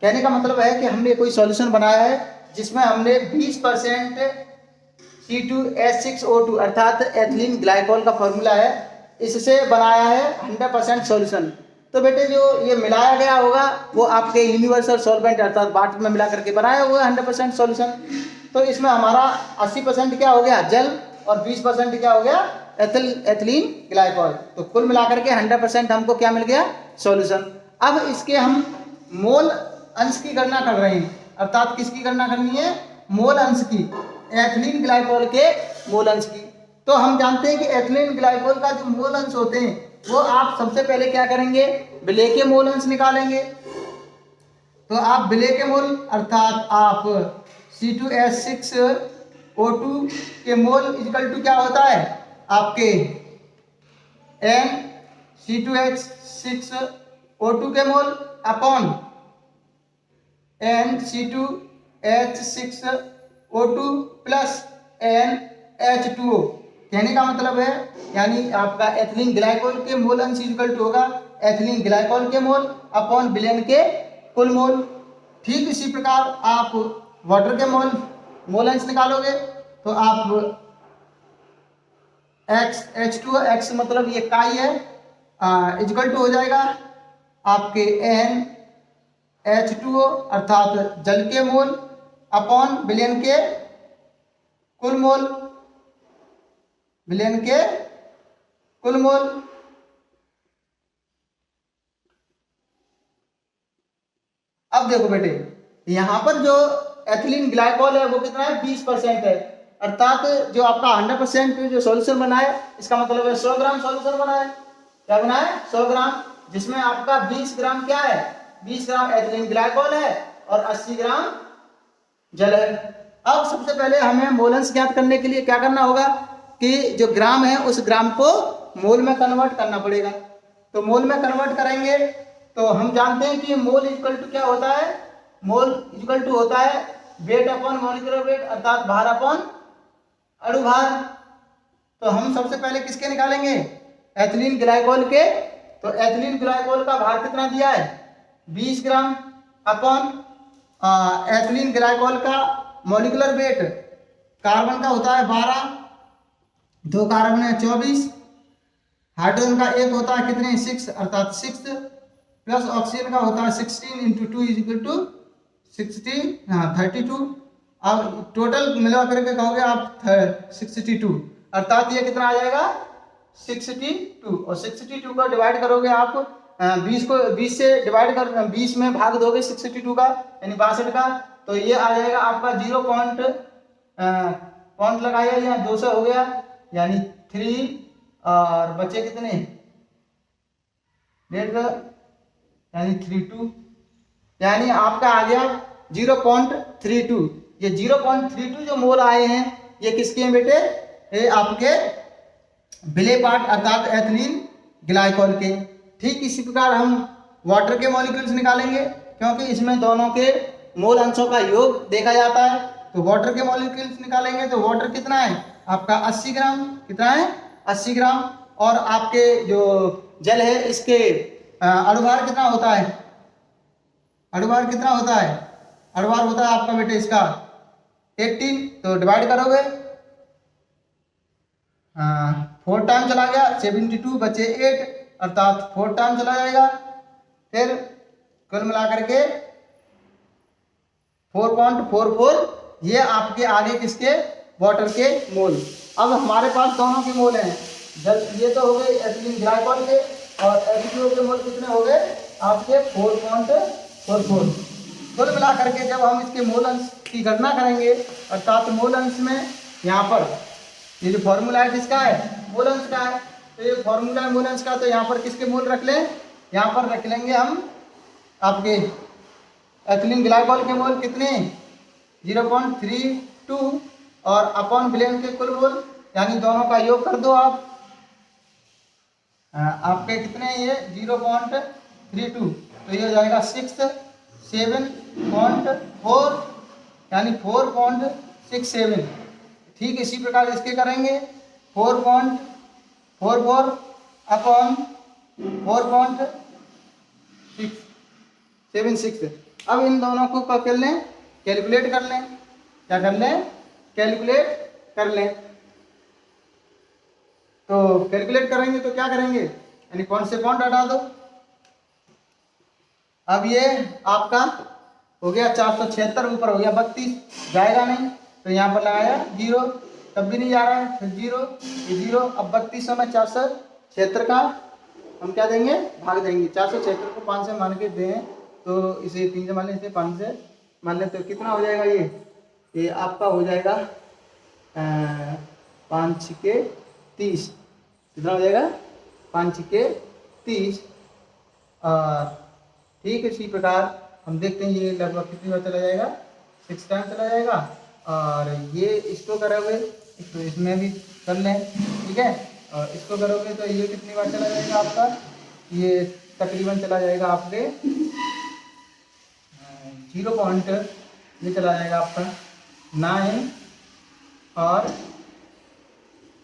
कहने का मतलब है कि हमने कोई सॉल्यूशन बनाया है जिसमें हमने 20% C2H6O2 अर्थात एथिलीन ग्लाइकोल का फॉर्मूला है, इससे बनाया है 100% सॉल्यूशन। तो बेटे जो ये मिलाया गया होगा वो आपके यूनिवर्सल सॉल्वेंट अर्थात वाटर में मिला करके बनाया हुआ 100% सॉल्यूशन। तो इसमें हमारा 80% क्या हो गया जल और 20% क्या हो गया एथिलीन ग्लाइकोल। तो कुल मिलाकर के 100% हमको क्या मिल गया सॉल्यूशन। अब इसके हम मोल अंश की गणना कर रहे हैं, अर्थात किसकी गणना करनी है मोल अंश की, एथिलीन ग्लाइकोल के मोल अंश की। तो हम जानते हैं कि एथिलीन ग्लाइकोल का जो मोल अंश होते हैं वो आप सबसे पहले क्या करेंगे विलेय के मोल अंश निकालेंगे। तो आप विलेय के मोल अर्थात आप C2H6O2 के मोल इक्वल टू क्या होता है आपके NC2H6O2 के mole upon NC2H6O2 plus NH2O। कहने का मतलब है यानी आपका एथिलीन ग्लाइकोल के मोल अंश इक्वल टू होगा एथिलीन ग्लाइकोल के मोल अपॉन विलयन के कुल मोल। ठीक इसी प्रकार आप वाटर के मोल अंश निकालोगे तो आप H2O मतलब ये काई है इक्वल टू हो जाएगा आपके NH2O अर्थात जल के मोल अपॉन विलयन के कुल मोल, विलयन के कुल मोल। अब देखो बेटे यहां पर जो एथिलीन ग्लाइकोल है वो कितना है 20% है, अर्थात जो आपका 100% जो सॉल्यूशन बना है इसका मतलब है 100 ग्राम सॉल्यूशन बना है। क्या बना है 100 ग्राम, जिसमें आपका 20 ग्राम क्या है 20 ग्राम एथिलीन ग्लाइकोल है और 80 ग्राम जल है। अब सबसे पहले हमें मोलेंस ज्ञात करने के लिए क्या करना होगा कि जो ग्राम है उस ग्राम को मोल में कन्वर्ट करना पड़ेगा। तो मोल में कन्वर्ट करेंगे तो हम जानते हैं कि मोल इक्वल टू क्या होता है, मोल इक्वल टू होता है वेट अपॉन मॉलिक्यूलर वेट अर्थात भार अपॉन अणु भार। तो हम सबसे पहले किसके निकालेंगे एथिलीन ग्लाइकोल के। तो एथिलीन ग्लाइकोल का भार कितना दिया है 20 ग्राम अपॉन एथिलीन ग्लाइकोल का मॉलिक्यूलर वेट कार्बन का होता है 12, 2 कार्बन है 24, हाइड्रोजन का एक होता है कितने 6 अर्थात 6 प्लस ऑक्सीजन का होता है 16 इंटू 2 इज इक्वल टू 32। अब टोटल मिला करके कहोगे आप 62, अर्थात ये कितना आ जाएगा 62 और 62 को डिवाइड करोगे आप 20 से डिवाइड कर 20 में भाग दोगे 62 का यानी 62 का, तो ये आ जाएगा आपका 0 पॉइंट लगाया यहाँ 200 हो गया यानी 3 और बचे कितने यानी 32 यानी आपका आ गया 0.32। ये 0.32 जो मोल आए हैं ये किसके हैं बेटे, ये आपके विलेय पार्ट अर्थात एथिलीन ग्लाइकोल के। ठीक इसी प्रकार हम वाटर के मॉलिक्यूल्स निकालेंगे क्योंकि इसमें दोनों के मोल अंशों का योग देखा जाता है। तो वाटर के मॉलिक्यूल्स निकालेंगे तो वाटर कितना है आपका 80 ग्राम, कितना है 80 ग्राम। और आपके जो जल है इसके अणुभार कितना होता है, अणुभार कितना होता है, अणुभार होता है आपका बेटे इसका 18। तो डिवाइड करोगे 4 टाइम चला गया 72 बचे 8, अर्थात 4 टाइम चला जाएगा। फिर कुल मिला करके 4.44 ये आपके आगे किसके वाटर के मोल। अब हमारे पास दोनों के मोल हैं, जब ये तो हो गए एथिलीन ग्लाइकॉल के, और H2O के मोल कितने हो गए आपके 4.44। कुल मिला करके जब हम इसके मोल अंश की गणना करेंगे, अर्थात मोल अंश में यहाँ पर ये जो फॉर्मूला है किसका है, मोल अंश का है। तो ये फॉर्मूला है मोल अंश का, तो यहाँ पर किसके मोल रख लें, यहाँ पर रख लेंगे हम आपके एथिलीन ग्लाइकॉल के मोल कितने 0.32 और अपॉन बिलियन के कुल मोल, यानी दोनों का योग कर दो आप, आपके कितने ये 0.32, तो ये हो जाएगा 67.4 यानी 4.67। ठीक इसी प्रकार इसके करेंगे 4.44 अपॉन 4.676। अब इन दोनों को क्या कर लें, कैलकुलेट कर लें, क्या कर लें, कैलकुलेट कर लें। तो कैलकुलेट करेंगे तो क्या करेंगे, यानी कौन से कौन हटा दो। अब ये आपका हो गया 476, ऊपर हो गया 32, जाएगा नहीं तो यहाँ पर लगाया 0, तब भी नहीं जा रहा है, फिर 0, ये 0। अब 32 में 476 का हम क्या देंगे, भाग देंगे। 476 को 5 से मान के दें तो इसे 3 से मान लें, इसे 5 से मान लें, तो कितना हो जाएगा ये आपका हो जाएगा 5 6 30, कितना हो जाएगा 5 6 30। और ठीक इसी प्रकार हम देखते हैं ये लगभग कितनी बार चला जाएगा, 6 टाइम चला जाएगा। और ये इसको करोगे तो इसमें भी कर लें, ठीक है। और इसको करोगे तो ये कितनी बार चला जाएगा आपका, ये तकरीबन चला जाएगा आपके 0 पॉइंट, ये चला जाएगा आपका 9 और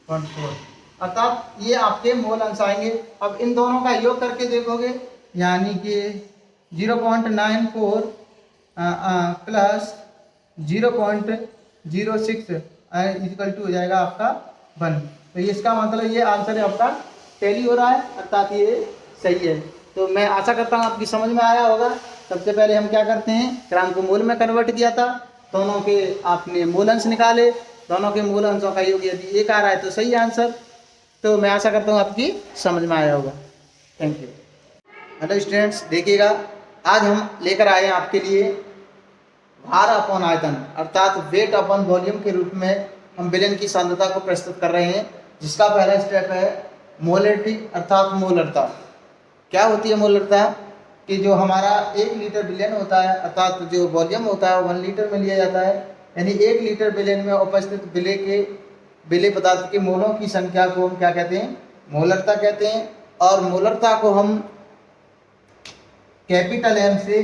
0.4, अर्थात ये आपके मोल अंश आएंगे। अब इन दोनों का योग करके देखोगे, यानी कि 0.94 प्लस 0.06 इक्वल टू हो जाएगा आपका 1। तो ये इसका मतलब ये आंसर है आपका टैली हो रहा है, अर्थात ये सही है। तो मैं आशा करता हूँ आपकी समझ में आया होगा। सबसे पहले हम क्या करते हैं, ग्राम को मोल में कन्वर्ट किया था, दोनों के आपने मूल अंश निकाले, दोनों के मूल अंशों का योग यदि एक आ रहा है तो सही आंसर। तो मैं आशा करता हूँ आपकी समझ में आया होगा। Thank you. हेलो स्टूडेंट्स, देखिएगा आज हम लेकर आए हैं आपके लिए भार अपॉन आयतन, अर्थात वेट अपॉन वॉल्यूम के रूप में हम विलयन की सांद्रता को प्रस्तुत कर रहे हैं, जिसका पहला स्टेप है मोलरिटी, अर्थात मोलरता। क्या होती है मोलरता, कि जो हमारा 1 लीटर विलयन होता है, अर्थात जो वॉल्यूम होता है 1 लीटर में लिया जाता है, यानी 1 लीटर विलयन में उपस्थित विलेय पदार्थ के मोलों की संख्या को हम क्या कहते हैं, मोलरता कहते हैं। और मोलरता को हम कैपिटल M से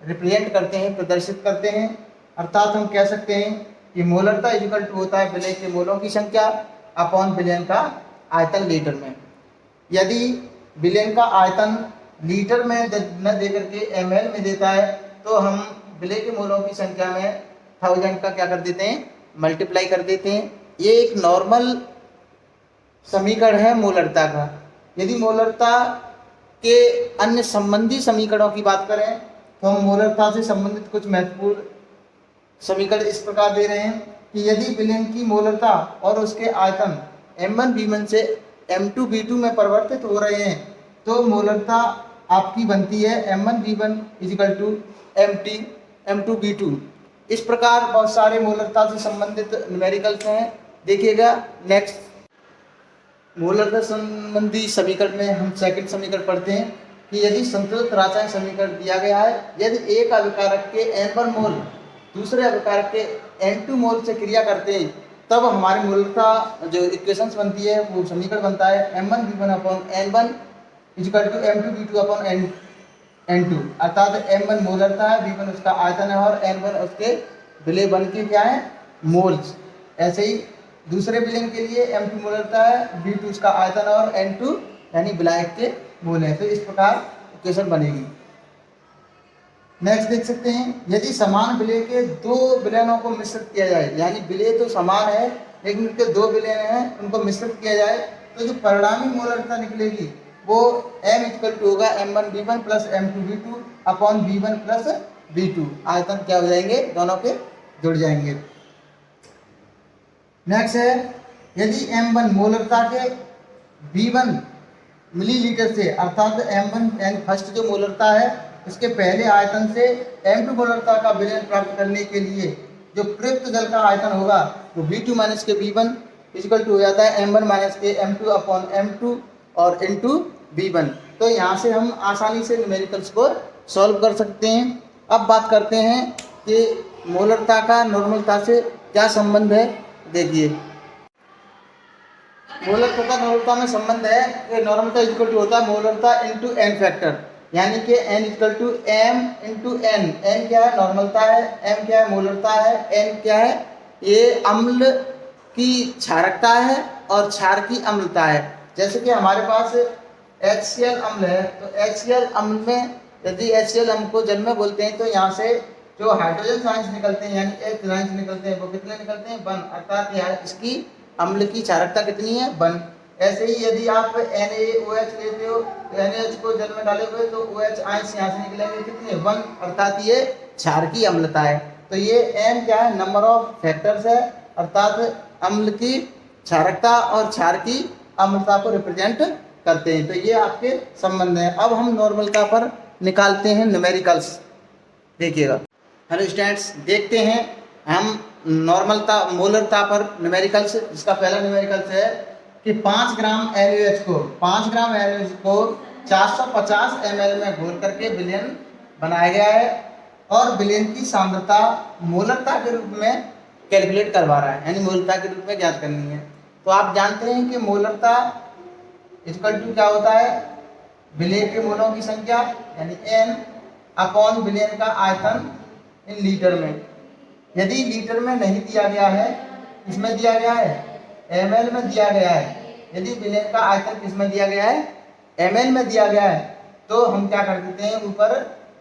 रिप्रेजेंट करते हैं, प्रदर्शित करते हैं, अर्थात हम कह सकते हैं कि मोलरता इक्वल टू होता है विलय के मोलों की संख्या अपॉन विलयन का आयतन लीटर में। यदि विलयन का आयतन लीटर में न देकर के ml में देता है तो हम विलय के मोलों की संख्या में 1000 का क्या कर देते हैं, मल्टीप्लाई कर देते हैं। ये एक नॉर्मल समीकरण है मोलरता का। यदि मोलरता के अन्य संबंधी समीकरणों की बात करें तो हम मोलरता से संबंधित कुछ महत्वपूर्ण समीकरण इस प्रकार दे रहे हैं कि यदि विलयन की मोलरता और उसके आयतन M1V1 से M2V2 में परिवर्तित हो रहे हैं तो मोलरता आपकी बनती है M1V1 इक्वल टू M2V2। इस प्रकार बहुत सारे मोलरता से संबंधित न्यूमेरिकल्स हैं। देखिएगा नेक्स्ट मोलरता संबंधी समीकरण में हम सेकंड समीकरण पढ़ते हैं कि यदि संतुलित रासायनिक समीकरण दिया गया है, यदि एक अभिकारक के N1 मोल दूसरे अभिकारक के N2 मोल से क्रिया करते हैं तब हमारी मोलरता जो इक्वेशंस बनती है वो समीकरण बनता है M1V1 upon N1 equal to M2V2 upon N2, अर्थात M1 मोलरता है, V1 उसका आयतन है और N1 उसके विलय बन के क्या है, मोल्स। ऐसे ही दूसरे विलयन के लिए M2 मोलरता है, V2 उसका आयतन और N2 यानी विलायक के मोल है। तो इस प्रकार इक्वेशन बनेगी। नेक्स्ट देख सकते हैं, यदि समान विलय के दो विलयनों को मिश्रित किया जाए, यानी विलय तो समान है लेकिन उनके दो विलयन हैं, उनको मिश्रित किया जाए तो जो परिणामी मोलरता निकलेगी वो M इक्वल टू होगा M1 V1 plus M2 V2 upon V1 plus V2। आयतन क्या हो जाएंगे, दोनों के जुड़ जाएंगे। नेक्स्ट है, यदि M1 मोलरता के V1 मिलीलीटर से, अर्थात M1 यानी फर्स्ट जो मोलरता है इसके पहले आयतन से M2 मोलरता का विलयन प्राप्त करने के लिए जो प्रयुक्त जल का आयतन होगा वो V2 माइनस के V1 इक्वल टू हो जाता है M1 माइनस के M2 अपॉन M2 और इनटू V1। तो यहाँ से हम आसानी से न्यूमेरिकल्स को सॉल्व कर सकते हैं। अब बात करते हैं कि मोलरता का नॉर्मलता से क्या संबंध है। देखिए, मोलरता का नॉर्मलता में संबंध है कि नॉर्मलता इक्वल टू होता है मोलरता इनटू n फैक्टर, यानी कि n equal to m into n। n क्या है, नॉर्मलता है, m क्या है, मोलरता है, n क्या है, ये अम्ल की क्षारकता है और क्षार की अम्लता है। जैसे कि हमारे पास HCl अम्ल है, तो HCl अम्ल में यदि HCl अम्ल को जल में बोलते हैं तो यहाँ से जो हाइड्रोजन आयंस निकलते हैं यानी H आयंस निकलते हैं वो कितने निकलते हैं, 1, अर्थात यहाँ इसकी अम्ल की क्षारकता कितनी है, 1। ऐसे ही यदि आप NaOH लेते हो तो NaOH को जल में डाले हुए तो OH आयंस यहाँ से निकलेंगे कितने, 1, अर्थात ये क्षार की अम्लता है। तो ये M क्या है, नंबर ऑफ फैक्टर्स है, अर्थात अम्ल की क्षारकता और क्षार की अम्लता को रिप्रेजेंट करते हैं। तो ये आपके संबंध है। अब हम नॉर्मलता पर निकालते हैं न्यूमेरिकल्स। देखिएगा, हेलो स्टूडेंट्स, देखते हैं हम नॉर्मलता मोलरता पर न्यूमेरिकल्स। इसका पहला न्यूमेरिकल्स है कि 5 ग्राम NaOH को 450 ml में घोल करके विलयन बनाया गया है और विलयन की सांद्रता मोलरता के रूप में कैलकुलेट करवा रहा है, यानी मोलरता के रूप में ज्ञात करनी है। तो आप जानते हैं कि मोलरता इक्वल टू क्या होता है, विलय के मोलों की संख्या यानी n अपॉन विलयन का आयतन इन लीटर में। यदि लीटर में नहीं दिया गया है, इसमें दिया गया है, ml में दिया गया है, यदि विलयन का आयतन किसमें दिया गया है, ml में दिया गया है, तो हम क्या कर देते हैं, ऊपर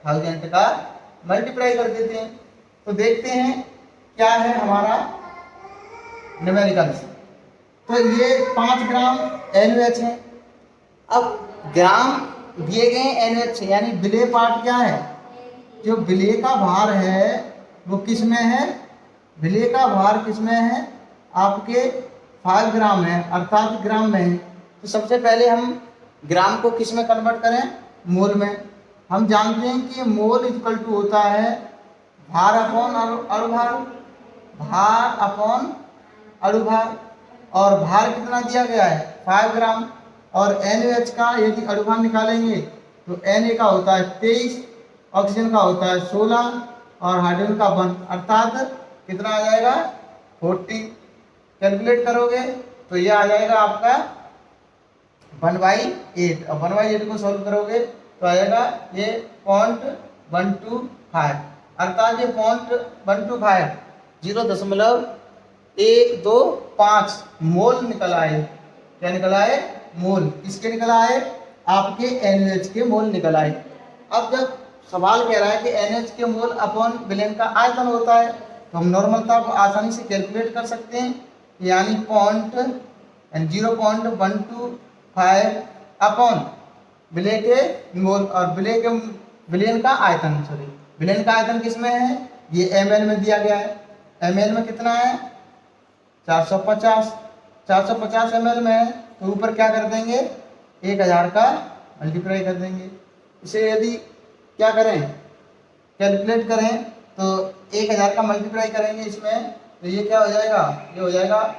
1000 का मल्टीप्लाई कर देते हैं। तो देखते हैं क्या है हमारा न्यूमेरिकल्स। तो ये 5 ग्राम NaOH है। अब ग्राम दिए गए NaOH यानी विलय पार्ट क्या है, जो विलय का भार है वो किस में है, विलय का भार किस में है, आपके 5 ग्राम है, अर्थात ग्राम में है। तो सबसे पहले हम ग्राम को किस में कन्वर्ट करें, मोल में। हम जानते हैं कि मोल इक्वल टू होता है भार अपॉन अणुभार, भार अपॉन अणुभार, और भार कितना दिया गया है, 5 ग्राम। और NaOH का यदि अणुभार निकालेंगे तो Na का होता है 23, ऑक्सीजन का होता है 16 और हाइड्रोजन का 1, अर्थात कितना आ जाएगा 40। कैलकुलेट करोगे तो ये आ जाएगा आपका 1/8, और 1/8 को सॉल्व करोगे तो आ जाएगा ये 0.125, अर्थात ये 0.125 0.125 मोल निकल आए। क्या निकल आए, मोल। किसके निकल आए, आपके NaOH के मोल निकल आए। अब जब सवाल कह रहा है कि NaOH के मोल अपॉन विलयन का आयतन होता है तो हम नॉर्मलता को आसानी से कैलकुलेट कर सकते हैं, यानी 0.125 अपॉन विलय के मोल और विलयन का आयतन, विलयन का आयतन किसमें है, ये ml में दिया गया है। ml में कितना है, 450 ml में है, तो ऊपर क्या कर देंगे, 1000 का मल्टीप्लाई कर देंगे। इसे यदि क्या करें, कैलकुलेट करें तो 1000 का मल्टीप्लाई करेंगे इसमें, तो ये क्या हो जाएगा, ये हो जाएगा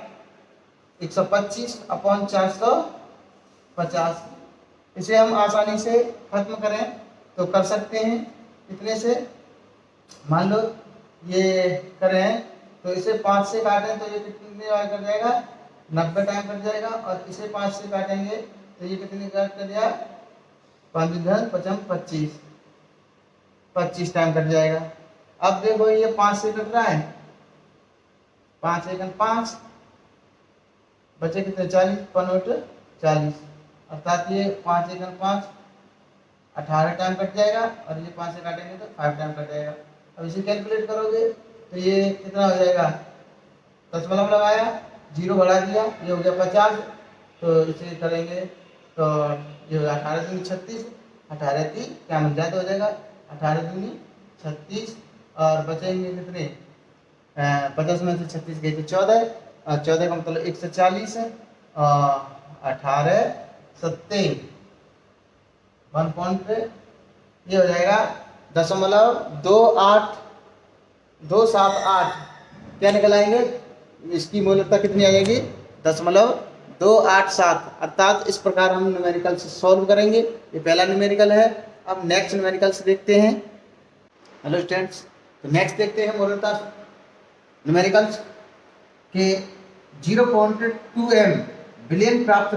125 अपॉन 450। इसे हम आसानी से खत्म करें तो कर सकते हैं। इतने से मान लो ये करें तो इसे 5 से काटें तो ये कितने बार कर जाएगा, 90 टाइम कट जाएगा, और इसे 5 से काटेंगे तो ये कितने बार कट जाएगा, 5 × 5 = 25। 25 टाइम कट जाएगा। अब देखो ये 5 से कट रहा है, 5 सेकंड 5 बचे कितने 40, 40 अर्थात ये 5 सेकंड 5 18 टाइम कट जाएगा और ये 5 से काटेंगे तो 5 टाइम कट जाएगा। अब इसे कैलकुलेट करोगे तो ये कितना हो जाएगा, दशमलव लगाया, 0 बढ़ा दिया, ये हो गया 50। तो इसे करेंगे तो ये 18 दूनी 36, 18 3 क्या मिल जाए तो हो जाएगा 18 दूनी 36 और बचेंगे कितने 50 में से 36 गए तो 14 और 14 का मतलब 140 है और 18 सत्ते 1 पॉइंट पे ये हो जाएगा 0.278 क्या निकल आएंगे, इसकी मूलता कितनी आ जाएगी 0.287। अर्थात इस प्रकार हम न्यूमेरिकल से सॉल्व करेंगे। ये पहला न्यूमेरिकल है। अब नेक्स्ट न्यूमेरिकल से देखते हैं। हेलो स्टूडेंट्स, तो नेक्स्ट देखते हैं मूलता न्यूमेरिकल्स के 0.2m बिलियन प्राप्त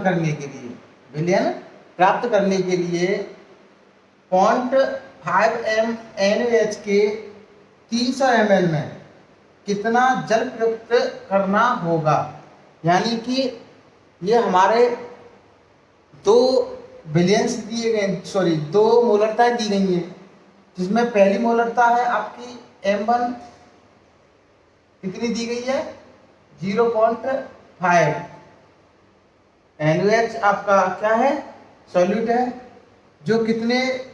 करने के लिए 0.5m NaOH के 300 ml में कितना जल प्रयुक्त करना होगा। यानी कि ये हमारे 2 बिलियंस दिए गए, सॉरी 2 मोलरताएं दी गई हैं, जिसमें पहली मोलरता है आपकी M1 कितनी दी गई है 0.5। NaOH आपका क्या है, सॉल्यूट है, जो कितने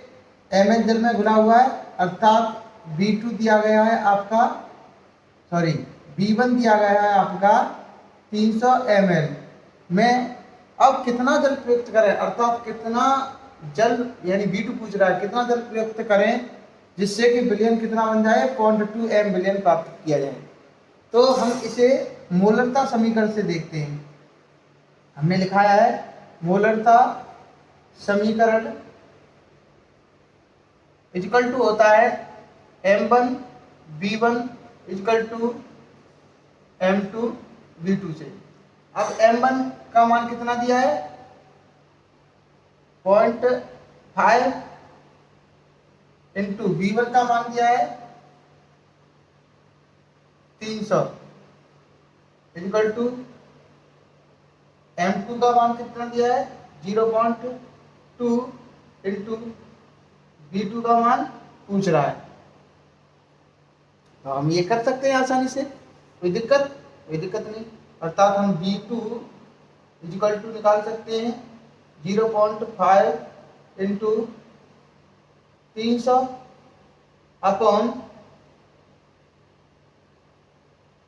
ml जल में घुला हुआ है, अर्थात B2 दिया गया है आपका, सॉरी B1 दिया गया है आपका 300 ml में। अब कितना जल प्रयुक्त करें, अर्थात कितना जल, यानी B2 पूछ रहा है कितना जल प्रयुक्त करें जिससे कि बिलियन कितना बन जाए 0.2m बिलियन प्राप्त किया जाए। तो हम इसे मोलरता समीकरण से देखते हैं। हमने लिखाया है मोलरता समीकरण इक्वल टू होता है M1 B1 equal to M2 B2 से। अब M1 का मान कितना दिया है 0.5 इंटू B1 का मान दिया है 300 इक्वल टू M2 का मान कितना दिया है 0.2 इंटू B2 का मान पूछ रहा है। तो हम ये कर सकते हैं आसानी से, कोई दिक्कत नहीं। अर्थात हम B2 इक्वल टू निकाल सकते हैं 0.5 इंटू 300 अपॉन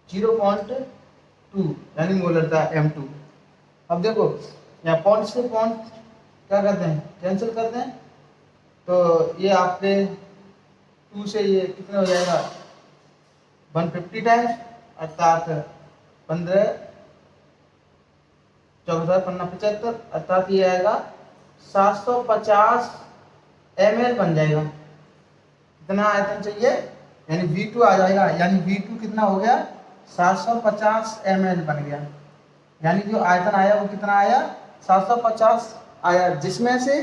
0.2 यानी मोलरता M2। अब देखो यहाँ पॉइंट से पॉइंट क्या करते हैं, कैंसिल करते हैं, तो ये आपके 2 से ये कितने हो जाएगा 150 टाइम्स, अर्थात 15 14 15 75, अर्थात ये आएगा 750 ml बन जाएगा। कितना आयतन चाहिए, यानी V2 आ जाएगा, यानी V2 कितना हो गया 750 ml बन गया। यानी जो आयतन आया वो कितना आया 750 आया, जिसमें से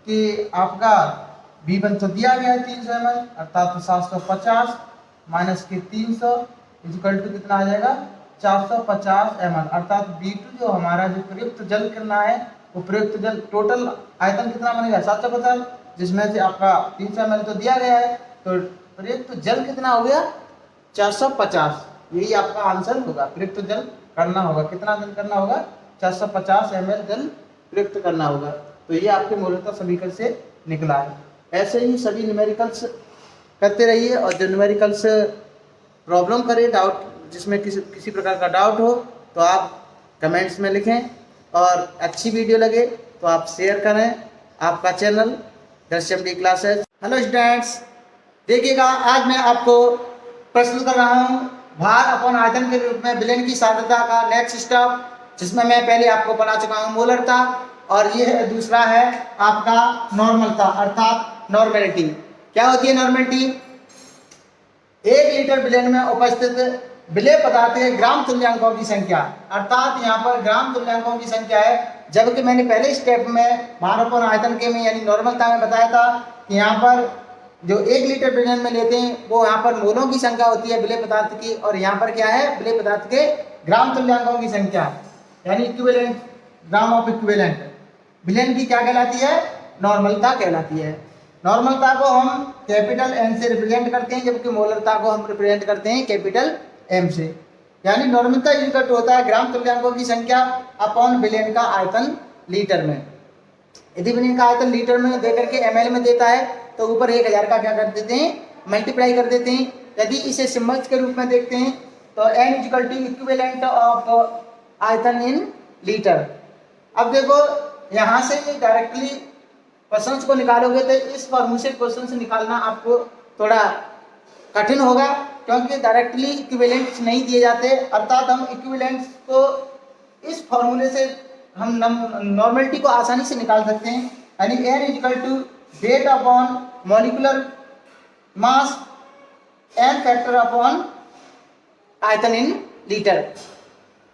कि आपका B1 तो दिया गया है 300 ml, अर्थात 750 माइनस के 300 इक्वल टू कितना आ जाएगा 450 ml। अर्थात B2 जो हमारा जो प्रयुक्त जल करना है वो प्रयुक्त जल टोटल आयतन कितना बनेगा 750, जिसमें से आपका 300 ml तो दिया गया है, तो प्रयुक्त जल कितना हो गया 450। यही आपका आंसर होगा, प्रयुक्त जल करना होगा, कितना जल करना होगा 450 ml जल प्रयुक्त करना होगा। तो ये आपके मोलरता समीकरण से निकला है। ऐसे ही सभी न्यूमेरिकल्स करते रहिए, और जो न्यूमेरिकल्स प्रॉब्लम करे, डाउट जिसमें किसी प्रकार का डाउट हो तो आप कमेंट्स में लिखें, और अच्छी वीडियो लगे तो आप शेयर करें आपका channel Drishyam D classes. Hello students, देखिएगा आज मैं आपको प्रस्तुत कर रहा हूँ भार अपॉन आयतन के रूप में विलयन की सांद्रता का नेक्स्ट स्टेप, जिसमें मैं पहले आपको बता चुका हूँ मोलरता, और ये दूसरा है आपका नॉर्मलता अर्थात नॉर्मेलिटी। क्या होती है नॉर्मेलिटी? 1 लीटर विलयन में उपस्थित विलेय पदार्थ के ग्राम तुल्यांकों की संख्या, अर्थात यहाँ पर ग्राम तुल्यांकों की संख्या है, जबकि मैंने पहले स्टेप में भार अपॉन आयतन के में यानी नॉर्मलता में बताया था कि यहाँ पर जो 1 लीटर विलयन में लेते हैं वो यहाँ पर मोलों की संख्या होती है विलय पदार्थ की, और यहाँ पर क्या है, विलय पदार्थ के ग्राम तुल्यांकों की संख्या, यानी इक्विवेलेंट, ग्राम ऑफ इक्विवेलेंट। विलयन की क्या कहलाती है, नॉर्मलता कहलाती है। नॉर्मलता को हम कैपिटल एन से रिप्रेजेंट करते हैं, जबकि मोलरता को हम रिप्रेजेंट करते हैं कैपिटल एम से। यानी नॉर्मलता इक्वल टू होता है ग्राम तुल्यांकों की संख्या अपॉन विलयन का आयतन लीटर में। यदि विलयन का आयतन लीटर में देकर के ml में देता है तो ऊपर 1000 का क्या कर देते हैं, मल्टीप्लाई कर देते हैं। यदि इसे सिंबल्स के रूप में देखते हैं तो n equal to equivalent of आयतन इन लीटर। अब देखो यहाँ से डायरेक्टली क्वेश्चंस को निकालोगे तो इस फॉर्मूले से क्वेश्चंस निकालना आपको थोड़ा कठिन होगा, क्योंकि डायरेक्टली इक्विवेलेंट्स नहीं दिए जाते। अर्थात हम इक्विवेलेंट्स को इस फॉर्मूले से हम नॉर्मलिटी को आसानी से निकाल सकते हैं, यानी n equal to weight upon molecular mass n factor upon आयतन इन लीटर।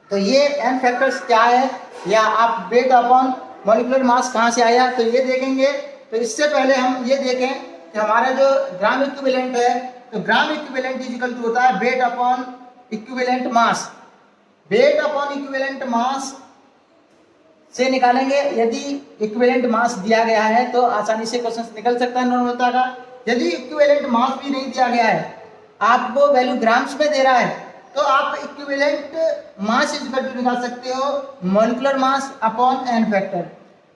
तो ये n फैक्टर्स क्या है, या आप वेट अपॉन मॉलिक्यूलर मास कहाँ से आया, तो ये देखेंगे। तो इससे पहले हम ये देखें कि हमारा जो ग्राम इक्विवेलेंट है, तो ग्राम इक्विवेलेंट इक्वल टू होता है weight upon equivalent mass. Weight upon equivalent mass से निकालेंगे। यदि इक्विवेलेंट मास दिया गया है तो आसानी से क्वेश्चन निकल सकता है नॉर्मलता का। यदि इक्विवेलेंट मास भी नहीं दिया गया है, आपको वैल्यू ग्राम्स में दे रहा है, तो आप इक्विवेलेंट मास इक्वल टू निकाल सकते हो molecular mass upon N factor.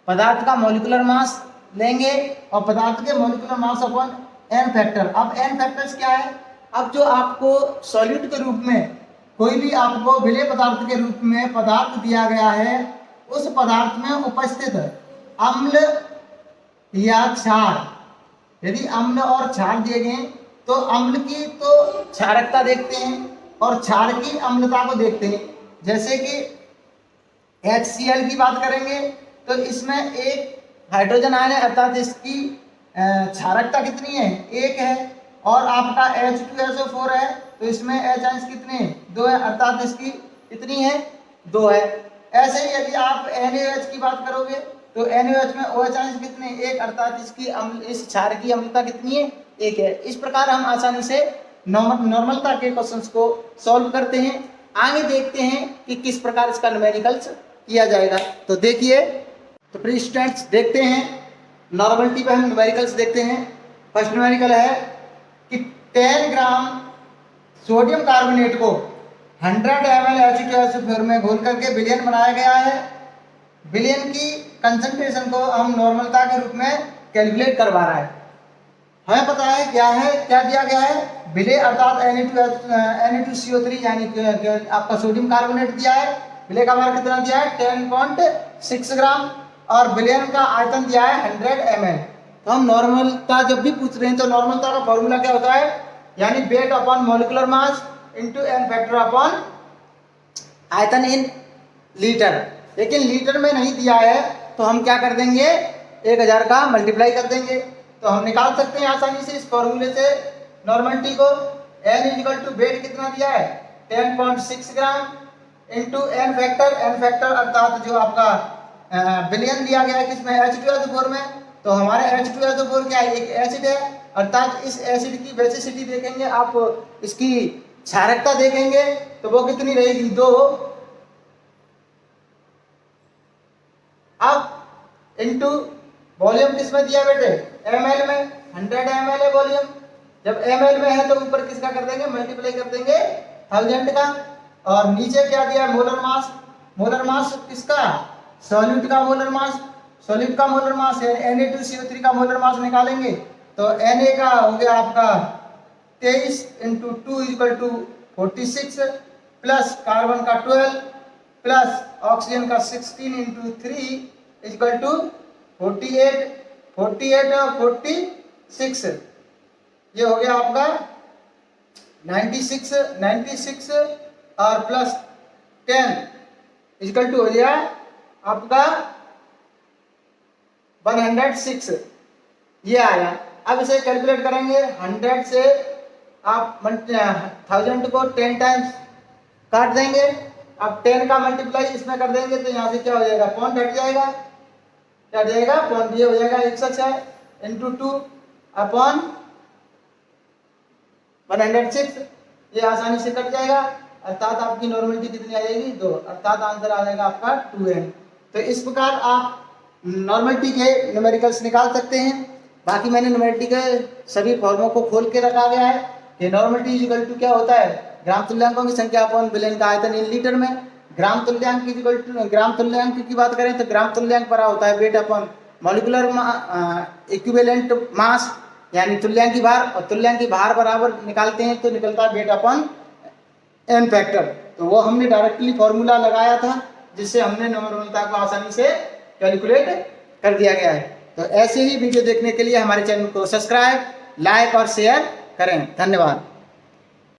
पदार्थ का मॉलिक्यूलर मास लेंगे और पदार्थ के molecular mass upon N factor. अब एन फैक्टर्स क्या है, अब जो आपको सॉल्यूट के रूप में, कोई भी आपको विलय पदार्थ के रूप में पदार्थ दिया गया है, उस पदार्थ में उपस्थित अम्ल या क्षार, यदि अम्ल और क्षार दिए गए तो अम्ल की तो क्षारकता देखते हैं और क्षार की अम्लता को देखते हैं। जैसे कि HCl की बात करेंगे तो इसमें एक हाइड्रोजन आयन है, अर्थात इसकी क्षारकता कितनी है, 1 है, और आपका H2SO4 है तो इसमें H आयंस कितने हैं, 2 है, अर्थात इसकी कितनी है, 2 है। ऐसे ही यदि आप NaOH की बात करोगे तो NaOH में OH आयंस कितने, 1, अर्थात इसकी इस क्षार की अम्लता कितनी है, 1 है। इस प्रकार हम आसानी से नॉर्मलता के क्वेश्चंस को सॉल्व करते हैं। आगे देखते हैं कि किस प्रकार इसका न्यूमेरिकल्स किया जाएगा। तो देखिए, तो प्रिय स्टूडेंट्स देखते हैं नॉर्मलिटी पे हम न्यूमेरिकल्स देखते हैं। फर्स्ट न्यूमेरिकल है कि 10 ग्राम सोडियम कार्बोनेट को 100 ml H2SO4 में घोल करके विलयन बनाया गया है। विलयन की कंसंट्रेशन को हम नॉर्मलता के रूप में कैलकुलेट करवा रहा है। हमें पता है क्या दिया गया है, विलय अर्थात Na2CO3 यानी आपका सोडियम कार्बोनेट दिया है। विलय का भार कितना दिया है, 10.6 ग्राम, और विलयन का आयतन दिया है 100 ml। तो हम नॉर्मलता जब भी पूछ रहे हैं तो नॉर्मलता का फॉर्मूला क्या होता है, यानी weight upon molecular mass into N factor upon आयतन इन लीटर। लेकिन लीटर में नहीं दिया है तो हम क्या कर देंगे, 1000 का मल्टीप्लाई कर देंगे। तो हम निकाल सकते हैं आसानी से इस फॉर्मूले से नॉर्मलिटी को। n इक्वल टू वेट कितना दिया है, 10.6 ग्राम इंटू एन फैक्टर अर्थात जो आपका विलयन दिया गया है किसमें, H2SO4 में। तो हमारे H2SO4 क्या है, एक एसिड है, अर्थात इस एसिड की बेसिसिटी देखेंगे आप, इसकी क्षारकता देखेंगे तो वो कितनी रहेगी, 2। अब इनटू वॉल्यूम किसमें दिया बेटे, ml में, 100 ml है वॉल्यूम। जब ml में है तो ऊपर किसका कर देंगे, मल्टीप्लाई कर देंगे 1000 का, और नीचे क्या दिया, मोलर मास। मोलर मास किसका, सॉल्यूट का मोलर मास। सॉल्यूट का मोलर मास है Na2CO3 का मोलर मास निकालेंगे तो Na का हो गया आपका 23 into 2 equal to 46, plus carbon का 12 प्लस ऑक्सीजन का 16 इंटू 3 इक्वल टू 48 और 46, ये हो गया आपका 96 और प्लस 10 इक्वल टू हो गया आपका 106, ये आया। अब इसे कैलकुलेट करेंगे, 100 से आप 1000 को 10 टाइम्स काट देंगे। अब 10 का मल्टीप्लाई इसमें कर देंगे तो यहाँ से क्या हो जाएगा, पॉइंट हट जाएगा, क्या जाएगा, पॉइंट, ये हो जाएगा 106 इंटू 2 अपॉन 106, ये आसानी से कट जाएगा, अर्थात आपकी नॉर्मलिटी कितनी आ जाएगी 2, अर्थात आंसर आ जाएगा आपका 2n। तो इस प्रकार आप नॉर्मलिटी के न्यूमेरिकल्स निकाल सकते हैं। बाकी मैंने नॉर्मलिटी के सभी फॉर्मों को खोल के रखा गया है कि नॉर्मलिटी इक्वल टू क्या होता है, ग्राम तुल्यांकों की संख्या अपॉन बिलियन का आयतन इन लीटर में। ग्राम तुल्यांक इक्वल टू, ग्राम तुल्यांक की बात करें तो ग्राम तुल्यांक बड़ा होता है wait upon molecular equivalent mass, यानी तुल्यांक की भार, और तुल्यांक की भार बराबर निकालते हैं तो निकलता है वेट अपॉन एन फैक्टर। तो वो हमने डायरेक्टली फॉर्मूला लगाया था जिससे हमने नॉर्मलता को आसानी से कैलकुलेट कर दिया गया है। तो ऐसे ही वीडियो देखने के लिए हमारे चैनल को सब्सक्राइब, लाइक और शेयर करें। धन्यवाद।